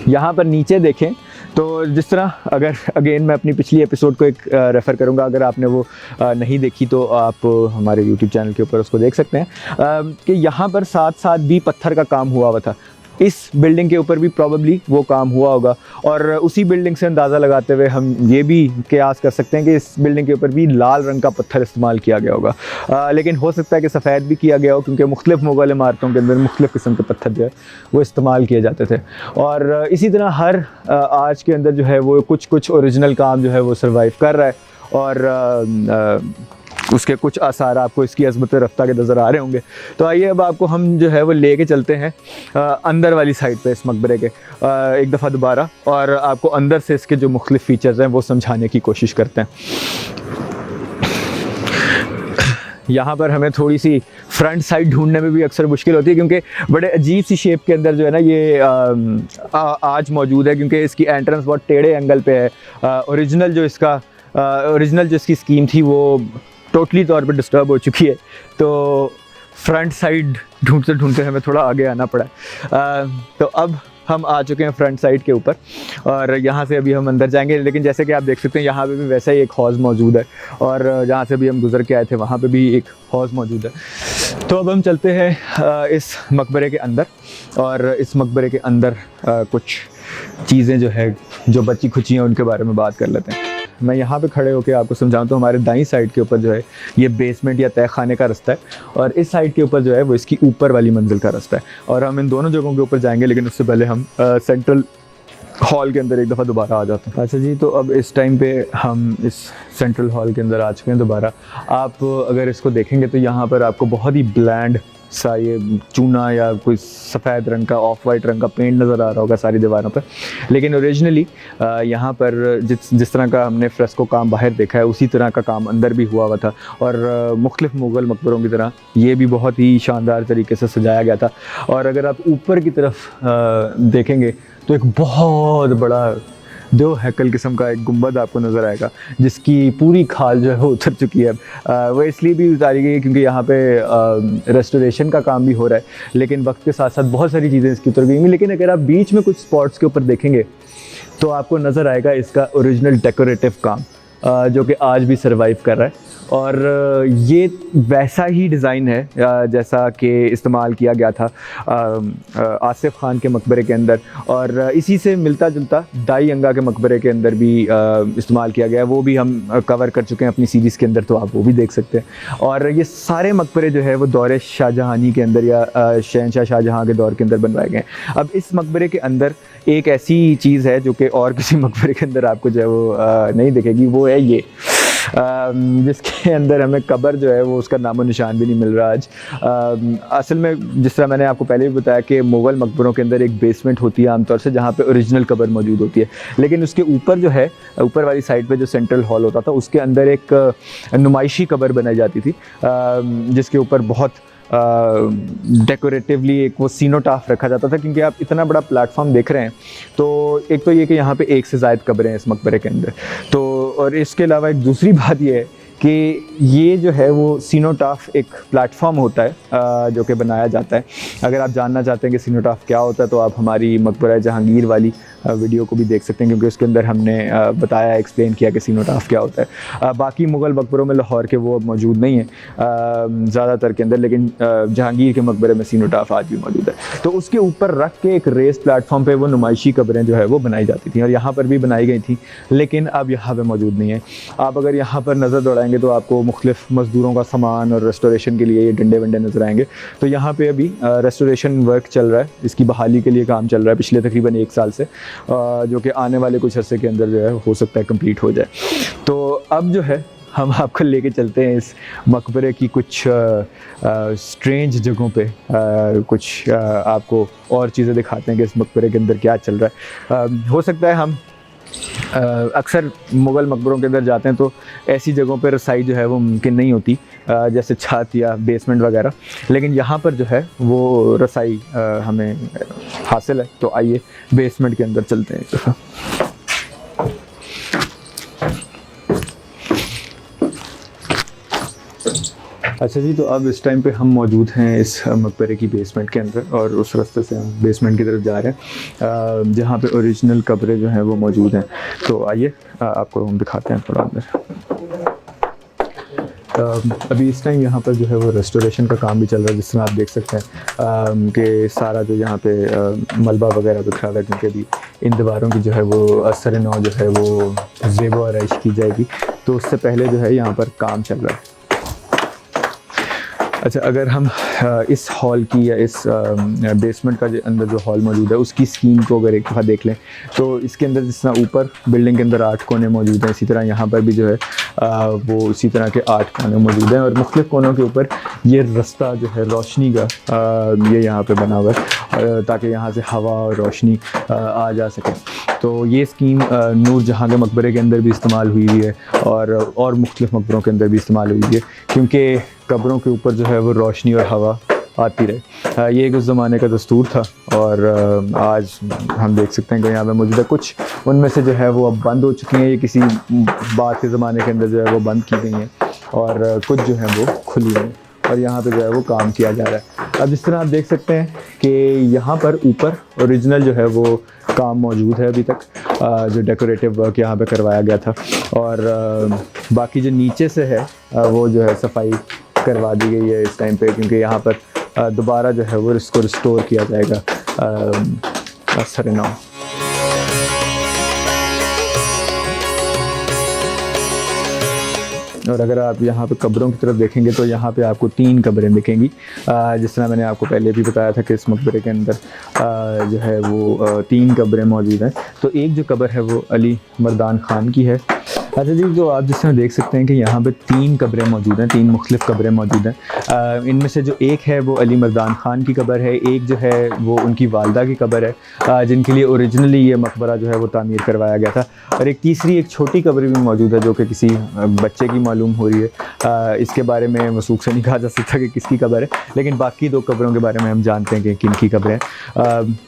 यहाँ पर नीचे देखें तो जिस तरह, अगर अगेन मैं अपनी पिछली एपिसोड को एक रेफ़र करूँगा, अगर आपने वो नहीं देखी तो आप हमारे यूट्यूब चैनल के ऊपर उसको देख सकते हैं, कि यहाँ पर साथ साथ भी पत्थर का काम हुआ था। इस बिल्डिंग के ऊपर भी प्रॉबेबली वो काम हुआ होगा, और उसी बिल्डिंग से अंदाज़ा लगाते हुए हम ये भी कयास कर सकते हैं कि इस बिल्डिंग के ऊपर भी लाल रंग का पत्थर इस्तेमाल किया गया होगा। लेकिन हो सकता है कि सफ़ेद भी किया गया हो, क्योंकि मुख्तलिफ मुग़ल इमारतों के अंदर मुख्तलिफ किस्म के पत्थर जो है वो इस्तेमाल किए जाते थे। और इसी तरह हर आज के अंदर जो है वो कुछ कुछ ओरिजिनल काम जो है वो सर्वाइव कर रहा है, और उसके कुछ आसार आपको इसकी अज़मत रफ्ता के नज़र आ रहे होंगे। तो आइए अब आपको हम जो है वो लेके चलते हैं अंदर वाली साइड पे इस मकबरे के एक दफ़ा दोबारा, और आपको अंदर से इसके जो मुख्तलिफ फ़ीचर्स हैं वो समझाने की कोशिश करते हैं। यहाँ पर हमें थोड़ी सी फ्रंट साइड ढूंढने में भी अक्सर मुश्किल होती है, क्योंकि बड़े अजीब सी शेप के अंदर जो है ना ये आज मौजूद है, क्योंकि इसकी एंट्रेंस बहुत टेढ़े एंगल पे है। ओरिजिनल जो इसकी स्कीम थी वो टोटली तौर पे डिस्टर्ब हो चुकी है, तो फ्रंट साइड ढूंढते ढूंढते हमें थोड़ा आगे आना पड़ा। तो अब हम आ चुके हैं फ्रंट साइड के ऊपर, और यहाँ से अभी हम अंदर जाएंगे। लेकिन जैसे कि आप देख सकते हैं यहाँ पे भी वैसा ही एक हौज़ मौजूद है, और जहाँ से भी हम गुज़र के आए थे वहाँ पे भी एक हौज़ मौजूद है। तो अब हम चलते हैं इस मकबरे के अंदर, और इस मकबरे के अंदर कुछ चीज़ें जो है जो बची खुची हैं उनके बारे में बात कर लेते हैं। मैं यहाँ पे खड़े होकर आपको समझाऊँ तो हमारे दाईं साइड के ऊपर जो है ये बेसमेंट या तय खाने का रास्ता है, और इस साइड के ऊपर जो है वो इसकी ऊपर वाली मंजिल का रास्ता है, और हम इन दोनों जगहों के ऊपर जाएंगे। लेकिन उससे पहले हम सेंट्रल हॉल के अंदर एक दफ़ा दोबारा आ जाते हैं। अच्छा जी, तो अब इस टाइम पे हम इस सेंट्रल हॉल के अंदर आ चुके हैं दोबारा। आप अगर इसको देखेंगे तो यहाँ पर आपको बहुत ही ब्लैंड सा ये चूना या कोई सफ़ेद रंग का, ऑफ वाइट रंग का पेंट नज़र आ रहा होगा सारी दीवारों पर। लेकिन ओरिजिनली यहाँ पर जिस तरह का हमने फ्रेस्को काम बाहर देखा है उसी तरह का काम अंदर भी हुआ था, और मुख्तलिफ मुग़ल मकबरों की तरह ये भी बहुत ही शानदार तरीके से सजाया गया था। और अगर आप ऊपर की तरफ देखेंगे तो एक बहुत बड़ा दो हैकल किस्म का एक गुंबद आपको नज़र आएगा, जिसकी पूरी खाल जो है वो उतर चुकी है। वो इसलिए भी उतारी गई है क्योंकि यहाँ पे रेस्टोरेशन का काम भी हो रहा है, लेकिन वक्त के साथ साथ बहुत सारी चीज़ें इसकी उतर गई हैं। लेकिन अगर आप बीच में कुछ स्पॉट्स के ऊपर देखेंगे तो आपको नज़र आएगा इसका ओरिजिनल डेकोरेटिव काम, जो कि आज भी सर्वाइव कर रहा है। और ये वैसा ही डिज़ाइन है जैसा कि इस्तेमाल किया गया था आसिफ ख़ान के मकबरे के अंदर, और इसी से मिलता जुलता दाई अंगा के मकबरे के अंदर भी इस्तेमाल किया गया है। वो भी हम कवर कर चुके हैं अपनी सीरीज़ के अंदर, तो आप वो भी देख सकते हैं। और ये सारे मकबरे जो है वो दौरे शाहजहानी के अंदर या शहनशाह शाहजहाँ के दौर के अंदर बनवाए गए हैं। अब इस मकबरे के अंदर एक ऐसी चीज़ है जो कि और किसी मकबरे के अंदर आपको जो है वो नहीं दिखेगी, वो है ये, जिसके अंदर हमें कब्र जो है वो उसका नामो निशान भी नहीं मिल रहा आज। असल में जिस तरह मैंने आपको पहले भी बताया कि मुग़ल मकबरों के अंदर एक बेसमेंट होती है आमतौर से, जहाँ पे ओरिजिनल कब्र मौजूद होती है, लेकिन उसके ऊपर जो है ऊपर वाली साइड पे जो सेंट्रल हॉल होता था उसके अंदर एक नुमाइशी कब्र बनाई जाती थी, जिसके ऊपर बहुत डेकोरेटिवली एक वो सीनोटाफ रखा जाता था। क्योंकि आप इतना बड़ा प्लेटफॉर्म देख रहे हैं, तो एक तो ये कि यहाँ पे एक से ज़ायद कब्रें हैं इस मकबरे के अंदर, तो और इसके अलावा एक दूसरी बात ये है कि ये जो है वो सीनोटाफ एक प्लेटफॉर्म होता है जो कि बनाया जाता है। अगर आप जानना चाहते हैं कि सीनोटाफ क्या होता है तो आप हमारी मकबरा जहांगीर वाली वीडियो को भी देख सकते हैं, क्योंकि उसके अंदर हमने बताया, एक्सप्लेन किया कि सीनोटाफ क्या होता है। बाकी मुग़ल मकबरों में लाहौर के वो अब मौजूद नहीं है ज़्यादातर के अंदर, लेकिन जहांगीर के मकबरे में सीनोटाफ आज भी मौजूद है। तो उसके ऊपर रख के एक रेस प्लेटफॉर्म पे वो नुमाइशी कब्रें जो है वो बनाई जाती थी, और यहाँ पर भी बनाई गई थी, लेकिन अब यहाँ पर मौजूद नहीं है। आप अगर यहाँ पर नज़र दौड़ाएँ जाएंगे तो आपको मुख्तलिफ मज़दूरों का सामान और रेस्टोरेशन के लिए ये डंडे वंडे नज़र आएंगे। तो यहाँ पे अभी रेस्टोरेशन वर्क चल रहा है, इसकी बहाली के लिए काम चल रहा है पिछले तकरीबन 1 साल से, जो कि आने वाले कुछ अरसे के अंदर जो है हो सकता है कंप्लीट हो जाए। तो अब जो है हम आपको लेके चलते हैं इस मकबरे की कुछ स्ट्रेंज जगहों पे, कुछ आपको और चीज़ें दिखाते हैं कि इस मकबरे के अंदर क्या चल रहा है। हो सकता है हम अक्सर मुग़ल मकबरों के अंदर जाते हैं तो ऐसी जगहों पर रसाई जो है वो मुमकिन नहीं होती, जैसे छत या बेसमेंट वगैरह, लेकिन यहाँ पर जो है वो रसाई हमें हासिल है। तो आइए बेसमेंट के अंदर चलते हैं एक दफ़ा। अच्छा जी, तो अब इस टाइम पे हम मौजूद हैं इस मकबरे की बेसमेंट के अंदर, और उस रास्ते से हम बेसमेंट की तरफ जा रहे हैं जहाँ पे ओरिजिनल कब्रें जो हैं वो मौजूद हैं। तो आइए आपको हम दिखाते हैं थोड़ा अंदर। अभी इस टाइम यहाँ पर जो है वो रेस्टोरेशन का काम भी चल रहा है, जिस तरह आप देख सकते हैं कि सारा जो यहाँ पे मलबा वगैरह बिखरा हुआ है, क्योंकि अभी इन दीवारों की जो है वो असर नौ जो है वो ज़ेबो आराइश की जाएगी, तो उससे पहले जो है यहाँ पर काम चल रहा है। अच्छा, अगर हम इस हॉल की या इस बेसमेंट का जो अंदर जो हॉल मौजूद है उसकी स्कीम को अगर एक दफ़ा देख लें तो इसके अंदर जिस तरह ऊपर बिल्डिंग के अंदर 8 कोने मौजूद हैं, इसी तरह यहाँ पर भी जो है वो उसी तरह के 8 कोने मौजूद हैं, और मुख्तलिफ़ कोनों के ऊपर ये रास्ता जो है रोशनी का ये यहाँ पे बना हुआ है ताकि यहाँ से हवा और रोशनी आ जा सके। तो ये स्कीम नूर जहाँ के मकबरे के अंदर भी इस्तेमाल हुई है और मुख्तलिफ़ मकबरों के अंदर भी इस्तेमाल हुई है, क्योंकि कब्रों के ऊपर जो है वो रोशनी और हवा आती रहे। ये एक उस ज़माने का दस्तूर था, और आज हम देख सकते हैं कि यहाँ पे मौजूद है। कुछ उनमें से जो है वो अब बंद हो चुकी हैं, ये किसी बात के ज़माने के अंदर जो है वो बंद की गई हैं, और कुछ जो है वो खुली हैं, और यहाँ पे जो है वो काम किया जा रहा है। अब जिस तरह आप देख सकते हैं कि यहाँ पर ऊपर ओरिजिनल जो है वो काम मौजूद है अभी तक, जो डेकोरेटिव वर्क यहाँ पे करवाया गया था, और बाकी जो नीचे से है वो जो है सफाई करवा दी गई है इस टाइम पे, क्योंकि यहाँ पर दोबारा जो है वो इसको रिस्टोर किया जाएगा असर नौ। और अगर आप यहाँ पे कब्रों की तरफ देखेंगे तो यहाँ पे आपको 3 कब्रें दिखेंगी, जिस तरह मैंने आपको पहले भी बताया था कि इस मकबरे के अंदर जो है वो 3 कब्रें मौजूद हैं। तो एक जो कब्र है वो अली मर्दान ख़ान की है। अच्छा जी, तो आप जिस तरह देख सकते हैं कि यहाँ पे 3 कब्रें मौजूद हैं, 3 मुख्तलिफ़ कब्रें मौजूद हैं। इनमें से जो एक है वो अली मर्दान ख़ान की कब्र है, एक जो है वो उनकी वालदा की कब्र है जिनके लिए ओरिजिनली ये मकबरा जो है वो तामीर करवाया गया था, और एक तीसरी एक छोटी कब्र भी मौजूद है जो कि किसी बच्चे की मालूम हो रही है। इसके बारे में वसूख से नहीं कहा जा सकता कि किसकी कब्र है, लेकिन बाकी 2 कब्रों के बारे में हम जानते हैं कि किन की कब्र है।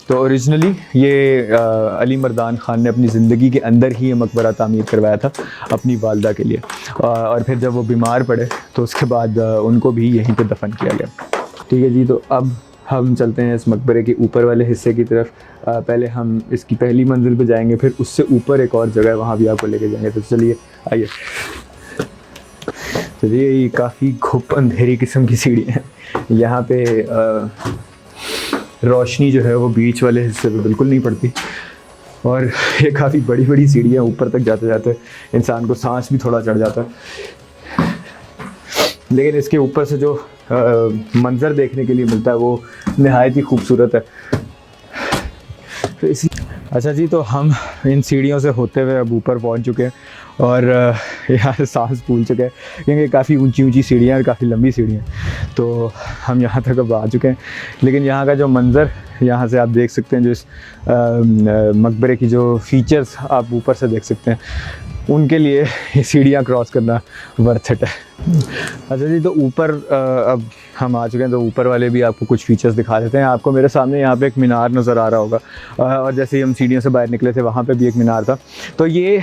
तो ओरिजिनली ये अली मर्दान ख़ान ने अपनी ज़िंदगी के अंदर ही ये मकबरा तामीर करवाया था अपनी वालदा के लिए, और फिर जब वो बीमार पड़े तो उसके बाद उनको भी यहीं पे दफन किया गया। ठीक है जी, तो अब हम चलते हैं इस मकबरे के ऊपर वाले हिस्से की तरफ। पहले हम इसकी पहली मंजिल पे जाएंगे, फिर उससे ऊपर एक और जगह है वहाँ भी आपको लेके जाएंगे। तो चलिए आइए। चलिए, ये काफ़ी घुप अंधेरी किस्म की सीढ़ी है। यहाँ पे रोशनी जो है वो बीच वाले हिस्से पे बिल्कुल नहीं पड़ती, और ये काफ़ी बड़ी बड़ी सीढ़ियाँ, ऊपर तक जाते जाते इंसान को सांस भी थोड़ा चढ़ जाता है। लेकिन इसके ऊपर से जो मंज़र देखने के लिए मिलता है वो नहायत ही खूबसूरत है। तो इसी अच्छा जी, तो हम इन सीढ़ियों से होते हुए अब ऊपर पहुंच चुके हैं, और यहाँ से सांस फूल चुके हैं, क्योंकि काफ़ी ऊंची ऊंची सीढ़ियाँ और काफ़ी लंबी सीढ़ियाँ। तो हम यहाँ तक अब आ चुके हैं, लेकिन यहाँ का जो मंज़र यहाँ से आप देख सकते हैं, जो इस मकबरे की जो फ़ीचर्स आप ऊपर से देख सकते हैं, उनके लिए ये सीढ़ियाँ क्रॉस करना वर्थ इट है। अच्छा जी, तो ऊपर अब हम आ चुके हैं, तो ऊपर वाले भी आपको कुछ फीचर्स दिखा देते हैं। आपको मेरे सामने यहाँ पे एक मीनार नज़र आ रहा होगा, और जैसे ही हम सीढ़ियों से बाहर निकले थे वहाँ पे भी एक मीनार था। तो ये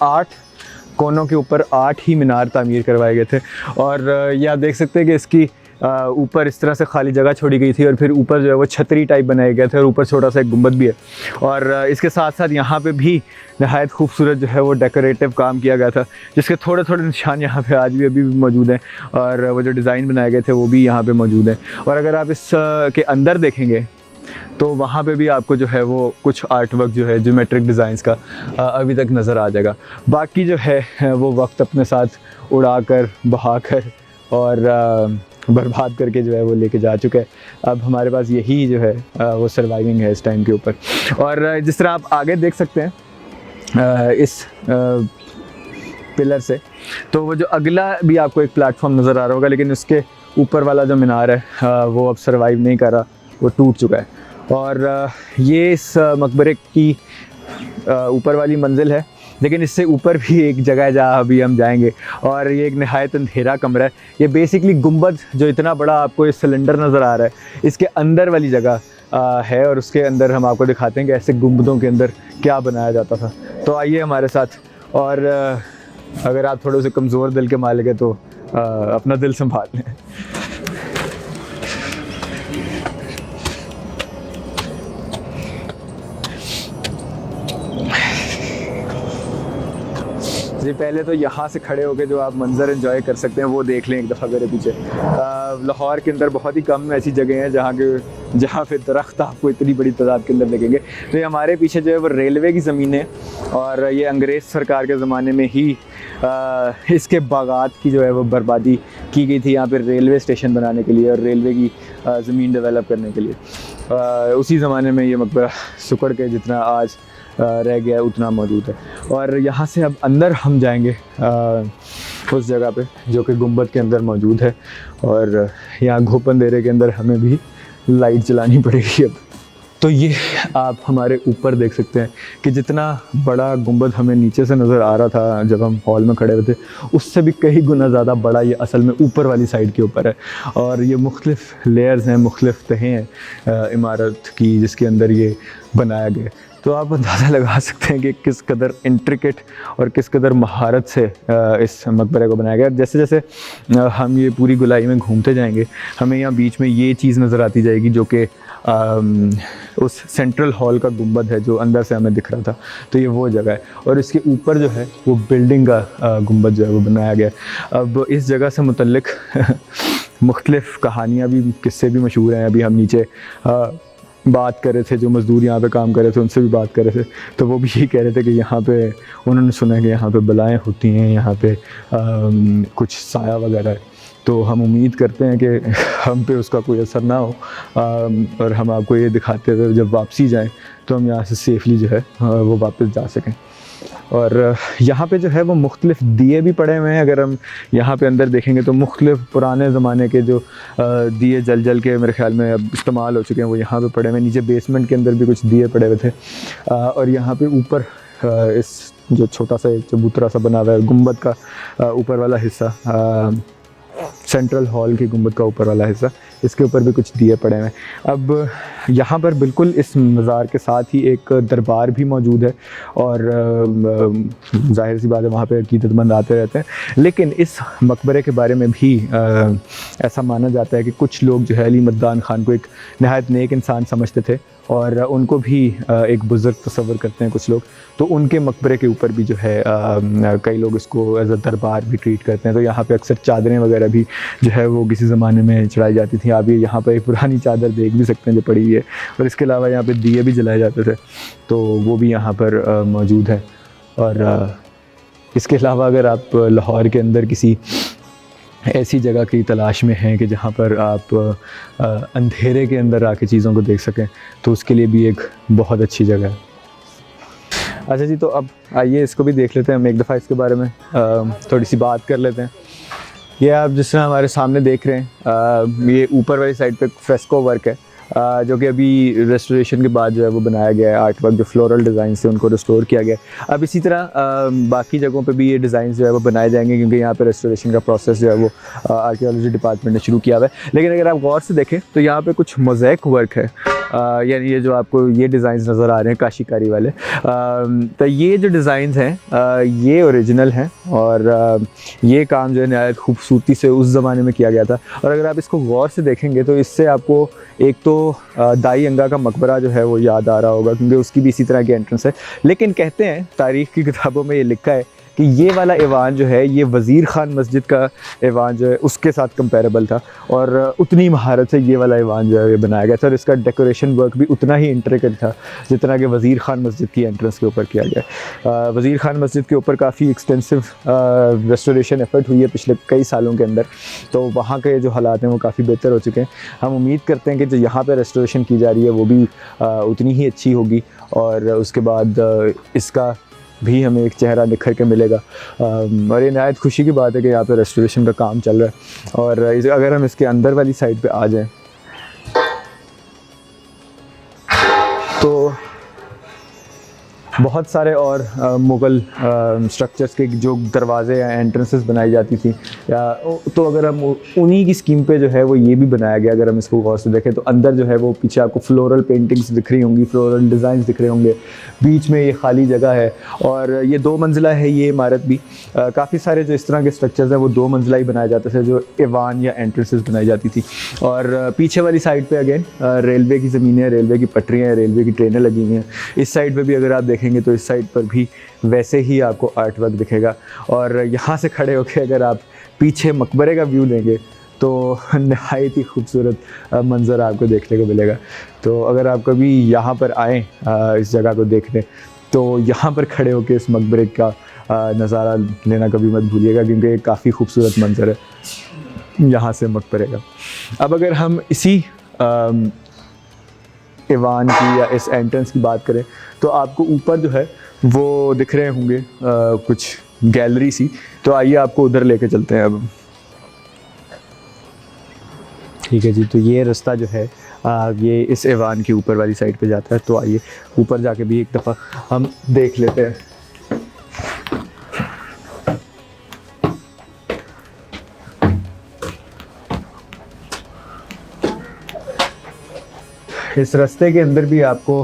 8 कोनों के ऊपर 8 ही मीनार तामीर करवाए गए थे, और ये आप देख सकते हैं कि इसकी ऊपर इस तरह से खाली जगह छोड़ी गई थी, और फिर ऊपर जो है वो छतरी टाइप बनाए गए थे, और ऊपर छोटा सा एक गुंबद भी है। और इसके साथ साथ यहाँ पे भी नहायत खूबसूरत जो है वो डेकोरेटिव काम किया गया था, जिसके थोड़े थोड़े निशान यहाँ पे आज भी अभी भी मौजूद हैं, और वो जो डिज़ाइन बनाए गए थे वो भी यहाँ पे मौजूद हैं। और अगर आप इस के अंदर देखेंगे तो वहाँ पे भी आपको जो है वो कुछ आर्ट वर्क जो है ज्योमेट्रिक डिज़ाइंस का अभी तक नज़र आ जाएगा। बाकी जो है वो वक्त अपने साथ उड़ाकर, बहाकर और बर्बाद करके जो है वो लेके जा चुका है। अब हमारे पास यही जो है वो सर्वाइविंग है इस टाइम के ऊपर। और जिस तरह आप आगे देख सकते हैं इस पिलर से, तो वो जो अगला भी आपको एक प्लेटफॉर्म नज़र आ रहा होगा, लेकिन उसके ऊपर वाला जो मीनार है वो अब सर्वाइव नहीं कर रहा, वो टूट चुका है। और ये इस मकबरे की ऊपर वाली मंजिल है, लेकिन इससे ऊपर भी एक जगह है जहाँ अभी हम जाएंगे, और ये एक नहायत अंधेरा कमरा है। ये बेसिकली गुंबद जो इतना बड़ा आपको ये सिलेंडर नज़र आ रहा है, इसके अंदर वाली जगह है, और उसके अंदर हम आपको दिखाते हैं कि ऐसे गुंबदों के अंदर क्या बनाया जाता था। तो आइए हमारे साथ। और अगर आप थोड़े से कमज़ोर दिल के मालिक हैं तो अपना दिल संभाल लें। जी, पहले तो यहाँ से खड़े होकर जो आप मंज़र एंजॉय कर सकते हैं वो देख लें एक दफ़ा मेरे पीछे। लाहौर के अंदर बहुत ही कम ऐसी जगह हैं जहाँ पे दरख्त आपको इतनी बड़ी तादाद के अंदर लगेंगे। तो ये हमारे पीछे जो है वो रेलवे की ज़मीन है, और ये अंग्रेज़ सरकार के ज़माने में ही इसके बागात की जो है वो बर्बादी की गई थी यहाँ पर रेलवे स्टेशन बनाने के लिए और रेलवे की ज़मीन डेवलप करने के लिए। उसी ज़माने में ये मकबरा सुकड़ के जितना आज रह गया उतना मौजूद है। और यहाँ से अब अंदर हम जाएंगे उस जगह पे जो कि गुंबद के अंदर मौजूद है, और यहाँ घुप अंधेरे के अंदर हमें भी लाइट जलानी पड़ेगी अब। तो ये आप हमारे ऊपर देख सकते हैं कि जितना बड़ा गुंबद हमें नीचे से नज़र आ रहा था जब हम हॉल में खड़े हुए थे, उससे भी कई गुना ज़्यादा बड़ा ये असल में ऊपर वाली साइड के ऊपर है। और ये मुख्तलिफ़ लेयर्स हैं, मुख्तलिफ़ तहें हैं इमारत की जिसके अंदर ये बनाया गया। तो आप अंदाज़ा लगा सकते हैं कि किस कदर इंट्रिकेट और किस कदर महारत से इस मकबरे को बनाया गया। जैसे जैसे हम ये पूरी गोलाई में घूमते जाएंगे, हमें यहाँ बीच में ये चीज़ नज़र आती जाएगी जो कि उस सेंट्रल हॉल का गुंबद है जो अंदर से हमें दिख रहा था। तो ये वो जगह है, और इसके ऊपर जो है वो बिल्डिंग का गुंबद जो है वो बनाया गया। अब इस जगह से मुतल्लिक मुख्तलिफ़ कहानियाँ भी, किस्से भी मशहूर हैं। अभी हम नीचे बात कर रहे थे, जो मज़दूर यहाँ पे काम कर रहे थे उनसे भी बात कर रहे थे, तो वो भी यही कह रहे थे कि यहाँ पे उन्होंने सुना है कि यहाँ पे बलाएँ होती हैं, यहाँ पे कुछ साया वगैरह है। तो हम उम्मीद करते हैं कि हम पे उसका कोई असर ना हो, और हम आपको ये दिखाते हुए जब वापसी जाएं तो हम यहाँ से सेफ़ली जो है वो वापस जा सकें। और यहाँ पे जो है वो मुख्तलिफ़ दिए भी पड़े हुए हैं। अगर हम यहाँ पे अंदर देखेंगे तो मुख्तलिफ़ पुराने ज़माने के जो दिए जल के मेरे ख़्याल में अब इस्तेमाल हो चुके हैं वो यहाँ पे पड़े हुए हैं। नीचे बेसमेंट के अंदर भी कुछ दिए पड़े हुए थे, और यहाँ पे ऊपर इस जो छोटा सा एक चबूतरा सा बना हुआ है गुंबद का ऊपर वाला हिस्सा, सेंट्रल हॉल की गुंबद का ऊपर वाला हिस्सा, इसके ऊपर भी कुछ दिए पड़े हैं। अब यहाँ पर बिल्कुल इस मज़ार के साथ ही एक दरबार भी मौजूद है, और ज़ाहिर सी बात है वहाँ पे अक़ीदतमंद आते रहते हैं। लेकिन इस मकबरे के बारे में भी ऐसा माना जाता है कि कुछ लोग जो है अली मर्दान ख़ान को एक नहायत नेक इंसान समझते थे, और उनको भी एक बुज़ुर्ग तस्वर करते हैं कुछ लोग। तो उनके मकबरे के ऊपर भी जो है कई लोग इसको एज अ दरबार भी ट्रीट करते हैं। तो यहाँ पे अक्सर चादरें वगैरह भी जो है वो किसी ज़माने में चढ़ाई जाती थी। आप ये यहाँ पर एक पुरानी चादर देख भी सकते हैं जो पड़ी हुई है, और इसके अलावा यहाँ पे दिए भी जलाए जाते थे, तो वो भी यहाँ पर मौजूद है। और इसके अलावा अगर आप लाहौर के अंदर किसी ऐसी जगह की तलाश में हैं कि जहाँ पर आप अंधेरे के अंदर आके चीज़ों को देख सकें, तो उसके लिए भी एक बहुत अच्छी जगह है। अच्छा जी, तो अब आइए इसको भी देख लेते हैं। हम एक दफ़ा इसके बारे में थोड़ी सी बात कर लेते हैं। ये आप जिस तरह हमारे सामने देख रहे हैं, ये ऊपर वाली साइड पे फ्रेस्को वर्क है, जो कि अभी रेस्टोरेशन के बाद जो है वो बनाया गया है। आर्ट वर्क जो फ्लोरल डिज़ाइन से उनको रिस्टोर किया गया है। अब इसी तरह बाकी जगहों पे भी ये डिज़ाइन जो है वो बनाए जाएंगे, क्योंकि यहाँ पे रेस्टोरेशन का प्रोसेस जो है वो आर्कियोलॉजी डिपार्टमेंट ने शुरू किया हुआ है। लेकिन अगर आप गौर से देखें तो यहाँ पे कुछ मोज़ेक वर्क है, यानी ये जो आपको ये डिज़ाइंस नज़र आ रहे हैं काशीकारी वाले, तो ये जो डिज़ाइंस हैं ये ओरिजिनल हैं, और ये काम जो है नहायत खूबसूरती से उस ज़माने में किया गया था। और अगर आप इसको गौर से देखेंगे तो इससे आपको एक तो दाई अंगा का मकबरा जो है वो याद आ रहा होगा, क्योंकि उसकी भी इसी तरह की एंट्रेंस है। लेकिन कहते हैं तारीख़ की किताबों में ये लिखा है कि ये वाला ऐवान जो है ये वज़ीर ख़ान मस्जिद का ऐवान जो है उसके साथ कंपेरेबल था, और उतनी महारत से ये वाला ऐवान जो है ये बनाया गया था, और इसका डेकोरेशन वर्क भी उतना ही इंट्रिकेट था जितना कि वज़ीर ख़ान मस्जिद की एंट्रेंस के ऊपर किया गया। वज़ीर ख़ान मस्जिद के ऊपर काफ़ी एक्सटेंसिव रेस्टोरेशन एफर्ट हुई है पिछले कई सालों के अंदर, तो वहाँ के जो हालात हैं वो काफ़ी बेहतर हो चुके हैं। हम उम्मीद करते हैं कि जो यहाँ पे रेस्टोरेशन की जा रही है वो भी उतनी ही अच्छी होगी, और उसके बाद इसका भी हमें एक चेहरा निखर के मिलेगा। और ये नहायत खुशी की बात है कि यहाँ पे रेस्टोरेशन का काम चल रहा है। और अगर हम इसके अंदर वाली साइड पे आ जाएं तो बहुत सारे और मुग़ल स्ट्रक्चर्स के जो दरवाज़े या एंट्रेंसेस बनाई जाती थी, या तो अगर हम उन्हीं की स्कीम पे जो है वो ये भी बनाया गया। अगर हम इसको गौर से देखें तो अंदर जो है वो पीछे आपको फ्लोरल पेंटिंग्स दिख रही होंगी, फ्लोरल डिज़ाइंस दिख रहे होंगे, बीच में ये खाली जगह है, और ये 2 मंजिला है ये इमारत भी। काफ़ी सारे जो इस तरह के स्ट्रक्चर्स हैं वो 2 मंजिला ही बनाए जाते थे, जो ऐवान या एंट्रेंसेस बनाई जाती थी। और पीछे वाली साइड पर अगेन रेलवे की ज़मीनें, रेलवे की पटरियाँ हैं, रेलवे की ट्रेनें लगी हुई हैं। इस साइड पर भी अगर आप देखेंगे तो इस साइड पर भी वैसे ही आपको आर्ट वर्क दिखेगा। और यहाँ से खड़े होकर अगर आप पीछे मकबरे का व्यू लेंगे तो नहायत ही खूबसूरत मंज़र आपको देखने को मिलेगा। तो अगर आप कभी यहाँ पर आएँ इस जगह को देखने, तो यहाँ पर खड़े होकर इस मकबरे का नज़ारा लेना कभी मत भूलिएगा, क्योंकि ये काफ़ी खूबसूरत मंज़र है यहाँ से मकबरे का। अब अगर हम इसी ऐवान की या इस एंट्रेंस की बात करें तो आपको ऊपर जो है वो दिख रहे होंगे कुछ गैलरी सी, तो आइए आपको उधर लेके चलते हैं अब। ठीक है जी, तो ये रास्ता जो है ये इस ऐवान के ऊपर वाली साइड पे जाता है, तो आइए ऊपर जाके भी एक दफ़ा हम देख लेते हैं। इस रास्ते के अंदर भी आपको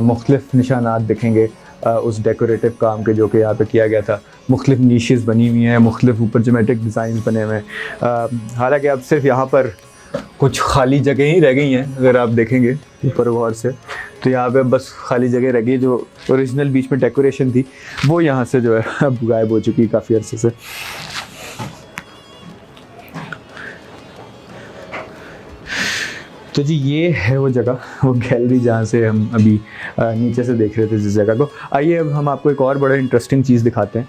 मुख्तलिफ़ निशानात दिखेंगे उस डेकोरेटिव काम के जो कि यहाँ पे किया गया था। मुख्तलिफ़ नीशेस बनी हुई हैं, मुख्तलिफ़ ऊपर ज्योमेट्रिक डिज़ाइन बने हुए हैं। हालांकि अब सिर्फ यहाँ पर कुछ खाली जगह ही रह गई हैं। अगर आप देखेंगे ऊपर गौर से तो यहाँ पे बस खाली जगह रह गई, जो ओरिजिनल बीच में डेकोरेशन थी वो यहाँ से जो है अब गायब हो चुकी है काफ़ी अरसे से। तो जी ये है वो जगह, वो गैलरी जहाँ से हम अभी नीचे से देख रहे थे जिस जगह को। आइए अब हम आपको एक और बड़ा इंटरेस्टिंग चीज़ दिखाते हैं।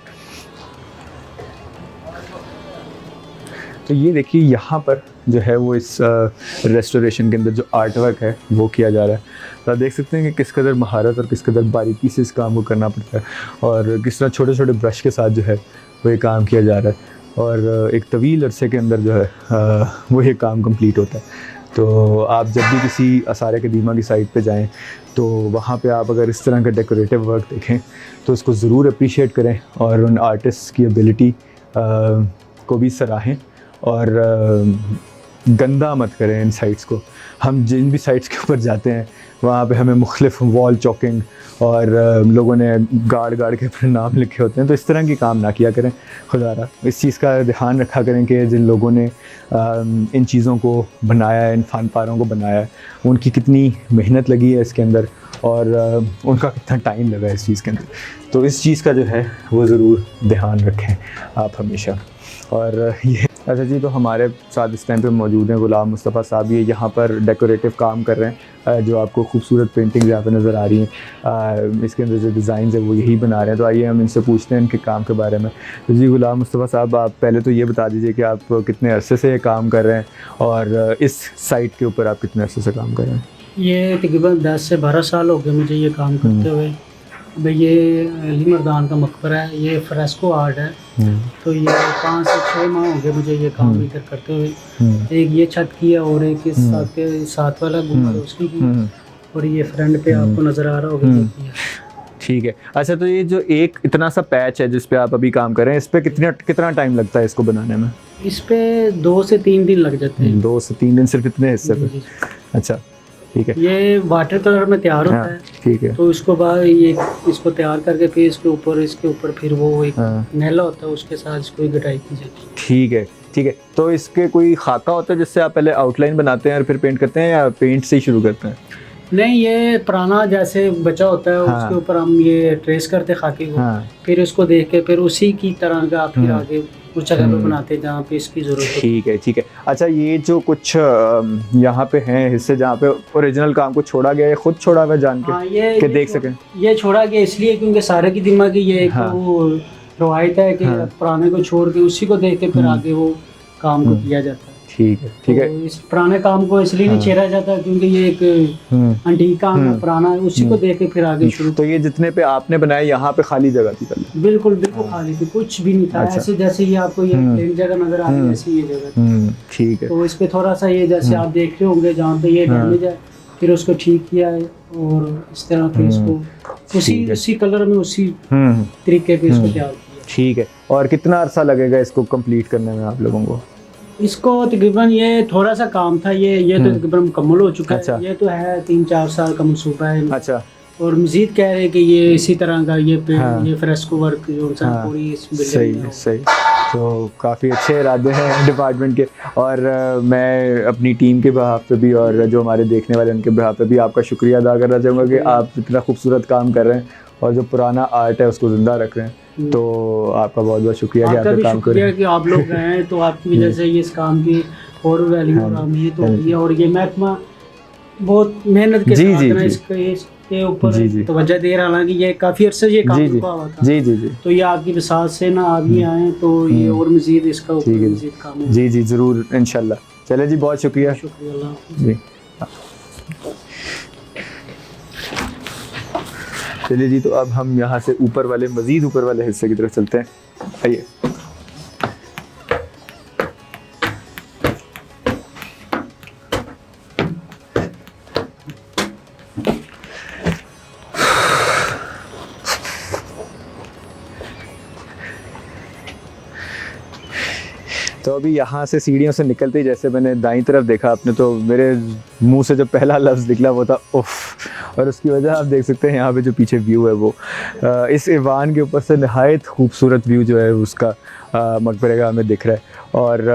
तो ये देखिए यहाँ पर जो है वो इस रेस्टोरेशन के अंदर जो आर्ट वर्क है वो किया जा रहा है। तो आप देख सकते हैं कि किस कदर महारत और किस कदर बारीकी से इस काम को करना पड़ता है, और किस तरह छोटे छोटे ब्रश के साथ जो है वो ये काम किया जा रहा है, और एक तवील अरसे के अंदर जो है वो ये काम कंप्लीट होता है। तो आप जब भी किसी आसार कदीमा की साइट पे जाएं तो वहाँ पे आप अगर इस तरह का डेकोरेटिव वर्क देखें तो उसको ज़रूर अप्रिशिएट करें, और उन आर्टिस्ट की एबिलिटी को भी सराहें, और गंदा मत करें इन साइट्स को। हम जिन भी साइट्स के ऊपर जाते हैं वहाँ पे हमें मुख्तलिफ वॉल चॉकिंग और लोगों ने गाड़ के अपने नाम लिखे होते हैं, तो इस तरह की काम ना किया करें। खुदारा इस चीज़ का ध्यान रखा करें कि जिन लोगों ने इन चीज़ों को बनाया है, इन फ़नकारों को बनाया है, उनकी कितनी मेहनत लगी है इसके अंदर, और उनका कितना टाइम लगा है इस चीज़ के अंदर। तो इस चीज़ का जो है वो ज़रूर ध्यान रखें आप हमेशा। और ये अच्छा जी, तो हमारे साथ इस टाइम पे मौजूद हैं ग़ुलाम मुस्तफ़ा साहब। ये यहाँ पर डेकोरेटिव काम कर रहे हैं, जो आपको खूबसूरत पेंटिंग्स यहाँ पे नज़र आ रही हैं। इसके अंदर जो डिज़ाइन है वो यही बना रहे हैं। तो आइए हम इनसे पूछते हैं इनके काम के बारे में। तो जी ग़ुलाम मुस्तफ़ा साहब, आप पहले तो ये बता दीजिए कि आप कितने अरसे से ये काम कर रहे हैं, और इस साइट के ऊपर आप कितने अरसे से काम कर रहे हैं? ये तकरीबन 10 से 12 साल हो गए मुझे ये काम करते हुए। भाई ये अली मर्दान का मकबरा है, ये फ्रेस्को आर्ट है। तो ये 5 से 6 माह हो गए मुझे ये काम इधर करते हुए। एक ये छत की है, और एक इस साथ वाला गुंबद उसकी की, और ये फ्रंट पे आपको नज़र आ रहा होगा ये की है। ठीक है। अच्छा, तो ये जो एक इतना सा पैच है जिस पे आप अभी काम कर रहे हैं, इस पे कितना टाइम लगता है इसको बनाने में? इस पे 2 से 3 दिन लग जाते हैं। 2 से 3 दिन सिर्फ इतने हिस्से पे? अच्छा, ठीक है। ये वाटर कलर में तैयार होता है। ठीक है। तो इसको बाद ये इसको तैयार करके फिर इसके ऊपर फिर वो एक नैला होता है, उसके साथ इसको गटाई की जाती है। ठीक है, ठीक है। तो इसके कोई खाका होता है जिससे आप पहले आउटलाइन बनाते हैं और फिर पेंट करते हैं, या पेंट से ही शुरू करते हैं? नहीं, ये पुराना जैसे बचा होता है हाँ। उसके ऊपर हम ये ट्रेस करते खाके को, हाँ। फिर उसको देख के फिर उसी की तरह का फिर आगे उस जगह पे बनाते हैं जहाँ पे इसकी ज़रूरत होती ठीक है, ठीक है। अच्छा, ये जो कुछ यहाँ पे हैं हिस्से जहाँ पे ओरिजिनल काम को छोड़ा गया है, खुद छोड़ा हुआ है जान है। के हाँ, कि देख सकें? ये छोड़ा गया इसलिए क्योंकि सारे की दिमाग ये एक हाँ। वो रवायत है कि हाँ। पुराने को छोड़ के उसी को देख के फिर आगे वो काम को किया जाता है। ठीक है, ठीक है। तो इस पुराने काम को इसलिए नहीं छेड़ा जाता क्योंकि ये एक अंटीक काम है, पुराना है, उसी को देख के फिर आगे शुरू। तो ये जितने पे आपने बनाए यहाँ पे खाली जगह थी पहले? बिल्कुल बिल्कुल खाली थी, कुछ भी नहीं था। अच्छा। ऐसे जैसे ये आपको ये प्लेन जगह नजर आ रही है ऐसी ये जगह थी। ठीक है। तो इस पे थोड़ा सा ये जैसे आप देख रहे होंगे जहाँ पे ये डैमेज है, फिर उसको ठीक किया है और इस तरह फिर इसको उसी कलर में उसी तरीके पे इसको तैयार किया। ठीक है। और कितना अरसा लगेगा इसको कंप्लीट करने में आप लोगों को? इसको तकरीबन ये थोड़ा सा काम था, ये तो तकरीबन मुकम्मल हो चुका अच्छा। है। ये तो है 3-4 साल का मंसूबा है। अच्छा। और मजीद कह रहे हैं कि ये इसी तरह का ये फ्रेस्को वर्क जो सा पूरी इस सही बिल्डिंग है, में सही। तो काफ़ी अच्छे इरादे हैं डिपार्टमेंट के, और मैं अपनी टीम के बिहाफ पे भी और जो हमारे देखने वाले उनके बिहाफ पे भी आपका शुक्रिया अदा करना चाहूँगा कि आप इतना खूबसूरत काम कर रहे हैं और जो पुराना आर्ट है उसको ज़िंदा रख रहे हैं। तो आपका बहुत बहुत शुक्रिया कि आपका आप भी काम कर रहे शुक्रिया हैं। कि आप लोग गए हैं, तो आपकी वजह से ये इस काम की और वैल्यू और अहमियत हो गई है। और ये महकमा बहुत मेहनत के जी, साथ जी, ना जी। इसके ऊपर जी, जी। तवज्जो दे रहा, हालांकि ये काफ़ी अरसे ये काम जी, जी। रुका हुआ था। जी, जी, जी। तो ये आपकी वसात से ना आदमी आए तो ये और मजीद इसका ऊपर ठीक है मजीद काम हो। जी, जी, ज़रूर, इंशाल्लाह। चले जी, बहुत शुक्रिया। शुक्रिया, अल्लाह हाफ़िज़। जी। चलिए जी, तो अब हम यहाँ से ऊपर वाले मज़ीद ऊपर वाले हिस्से की तरफ चलते हैं। आइए। तो अभी यहाँ से सीढ़ियों से निकलते ही जैसे मैंने दाईं तरफ देखा आपने, तो मेरे मुंह से जो पहला लफ्ज़ निकला वो था उफ़। और उसकी वजह आप देख सकते हैं यहाँ पे जो पीछे व्यू है वो इस ईवान के ऊपर से नहायत खूबसूरत व्यू जो है उसका मकबरे का हमें दिख रहा है। और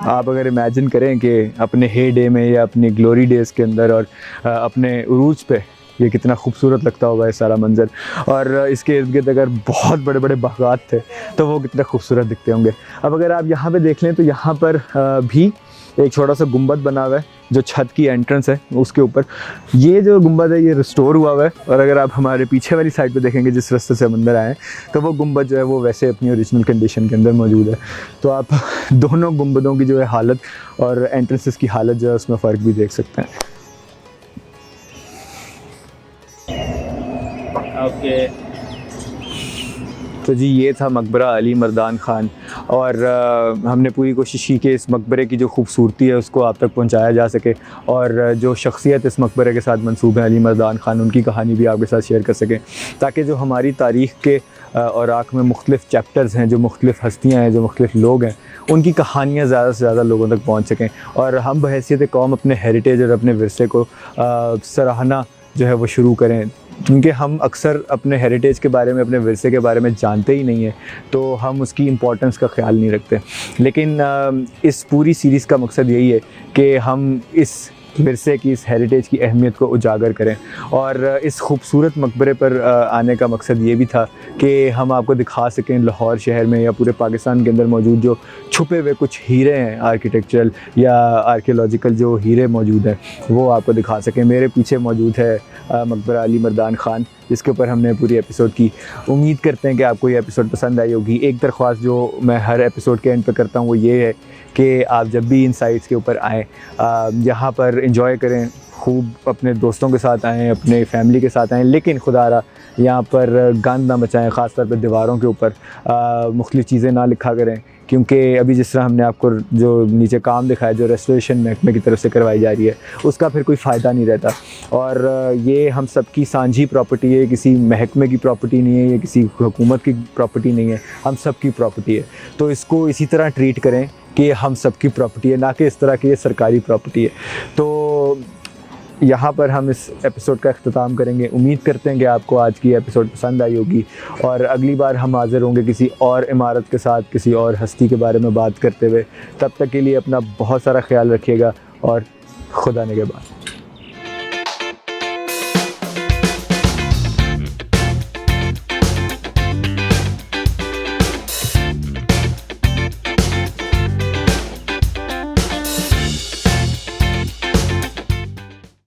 आप अगर इमेजिन करें कि अपने हे डे में या अपने ग्लोरी डेज़ के अंदर और अपने उरूज पे ये कितना खूबसूरत लगता होगा ये सारा मंज़र, और इसके इर्द गिर्द अगर बहुत बड़े बड़े बागात थे तो वो कितना खूबसूरत दिखते होंगे। अब अगर आप यहाँ पे देख लें तो यहाँ पर भी एक छोटा सा गुंबद बना हुआ है जो छत की एंट्रेंस है उसके ऊपर। ये जो गुंबद है ये रिस्टोर हुआ हुआ है, और अगर आप हमारे पीछे वाली साइड पे देखेंगे जिस रास्ते से हम अंदर आए हैं तो वो गुंबद जो है वो वैसे अपनी ओरिजिनल कंडीशन के अंदर मौजूद है। तो आप दोनों गुंबदों की जो है हालत और एंट्रेंसेस की हालत जो है उसमें फ़र्क भी देख सकते हैं। ओके। तो जी, ये था मकबरा अली मर्दान ख़ान, और हमने पूरी कोशिश की कि इस मकबरे की जो खूबसूरती है उसको आप तक पहुंचाया जा सके, और जो शख्सियत इस मकबरे के साथ मंसूब है अली मर्दान ख़ान, उनकी कहानी भी आपके साथ शेयर कर सकें, ताकि जो हमारी तारीख़ के औराक़ में मुख्तलिफ़ चैप्टर्स हैं, जो मुख्तलिफ़ हस्तियाँ हैं, जो मुख्तलिफ़ लोग हैं, उनकी कहानियाँ ज़्यादा से ज़्यादा लोगों तक पहुँच सकें, और हम बहैसियत कौम अपने हेरिटेज और अपने विरसे को सराहना जो है वो शुरू करें। क्योंकि हम अक्सर अपने हेरिटेज के बारे में, अपने विरसे के बारे में जानते ही नहीं हैं, तो हम उसकी इम्पोर्टेंस का ख्याल नहीं रखते। लेकिन इस पूरी सीरीज़ का मकसद यही है कि हम इस विरसे की, इस हेरिटेज की अहमियत को उजागर करें। और इस खूबसूरत मकबरे पर आने का मकसद ये भी था कि हम आपको दिखा सकें लाहौर शहर में या पूरे पाकिस्तान के अंदर मौजूद जो छुपे हुए कुछ हीरे हैं, आर्किटेक्चरल या आर्कियोलॉजिकल जो हीरे मौजूद हैं वो आपको दिखा सकें। मेरे पीछे मौजूद है मकबरा अली मर्दान ख़ान, जिसके ऊपर हमने पूरी एपिसोड की। उम्मीद करते हैं कि आपको ये एपिसोड पसंद आई होगी। एक दरख्वास्त जो मैं हर एपिसोड के एंड पे करता हूँ वो ये है कि आप जब भी इन साइट्स के ऊपर आएँ, यहाँ पर एंजॉय करें, खूब अपने दोस्तों के साथ आएँ, अपने फैमिली के साथ आएँ, लेकिन खुदारा यहाँ पर गंद ना मचाएँ, ख़ास तौर पे दीवारों के ऊपर मुख्तलिफ़ चीज़ें ना लिखा करें, क्योंकि अभी जिस तरह हमने आपको जो नीचे काम दिखाया जो रेस्टोरेशन महकमे की तरफ से करवाई जा रही है उसका फिर कोई फ़ायदा नहीं रहता। और ये हम सब की सांझी प्रॉपर्टी है, किसी महकमे की प्रॉपर्टी नहीं है, ये किसी हुकूमत की प्रॉपर्टी नहीं है, हम सब की प्रॉपर्टी है। तो इसको इसी तरह ट्रीट करें कि हम सब की प्रॉपर्टी है, ना कि इस तरह की ये सरकारी प्रॉपर्टी है। तो यहाँ पर हम इस एपिसोड का अख्ताम करेंगे। उम्मीद करते हैं कि आपको आज की एपिसोड पसंद आई होगी, और अगली बार हम हाज़िर होंगे किसी और इमारत के साथ, किसी और हस्ती के बारे में बात करते हुए। तब तक के लिए अपना बहुत सारा ख्याल रखिएगा और खुदा निगहबान।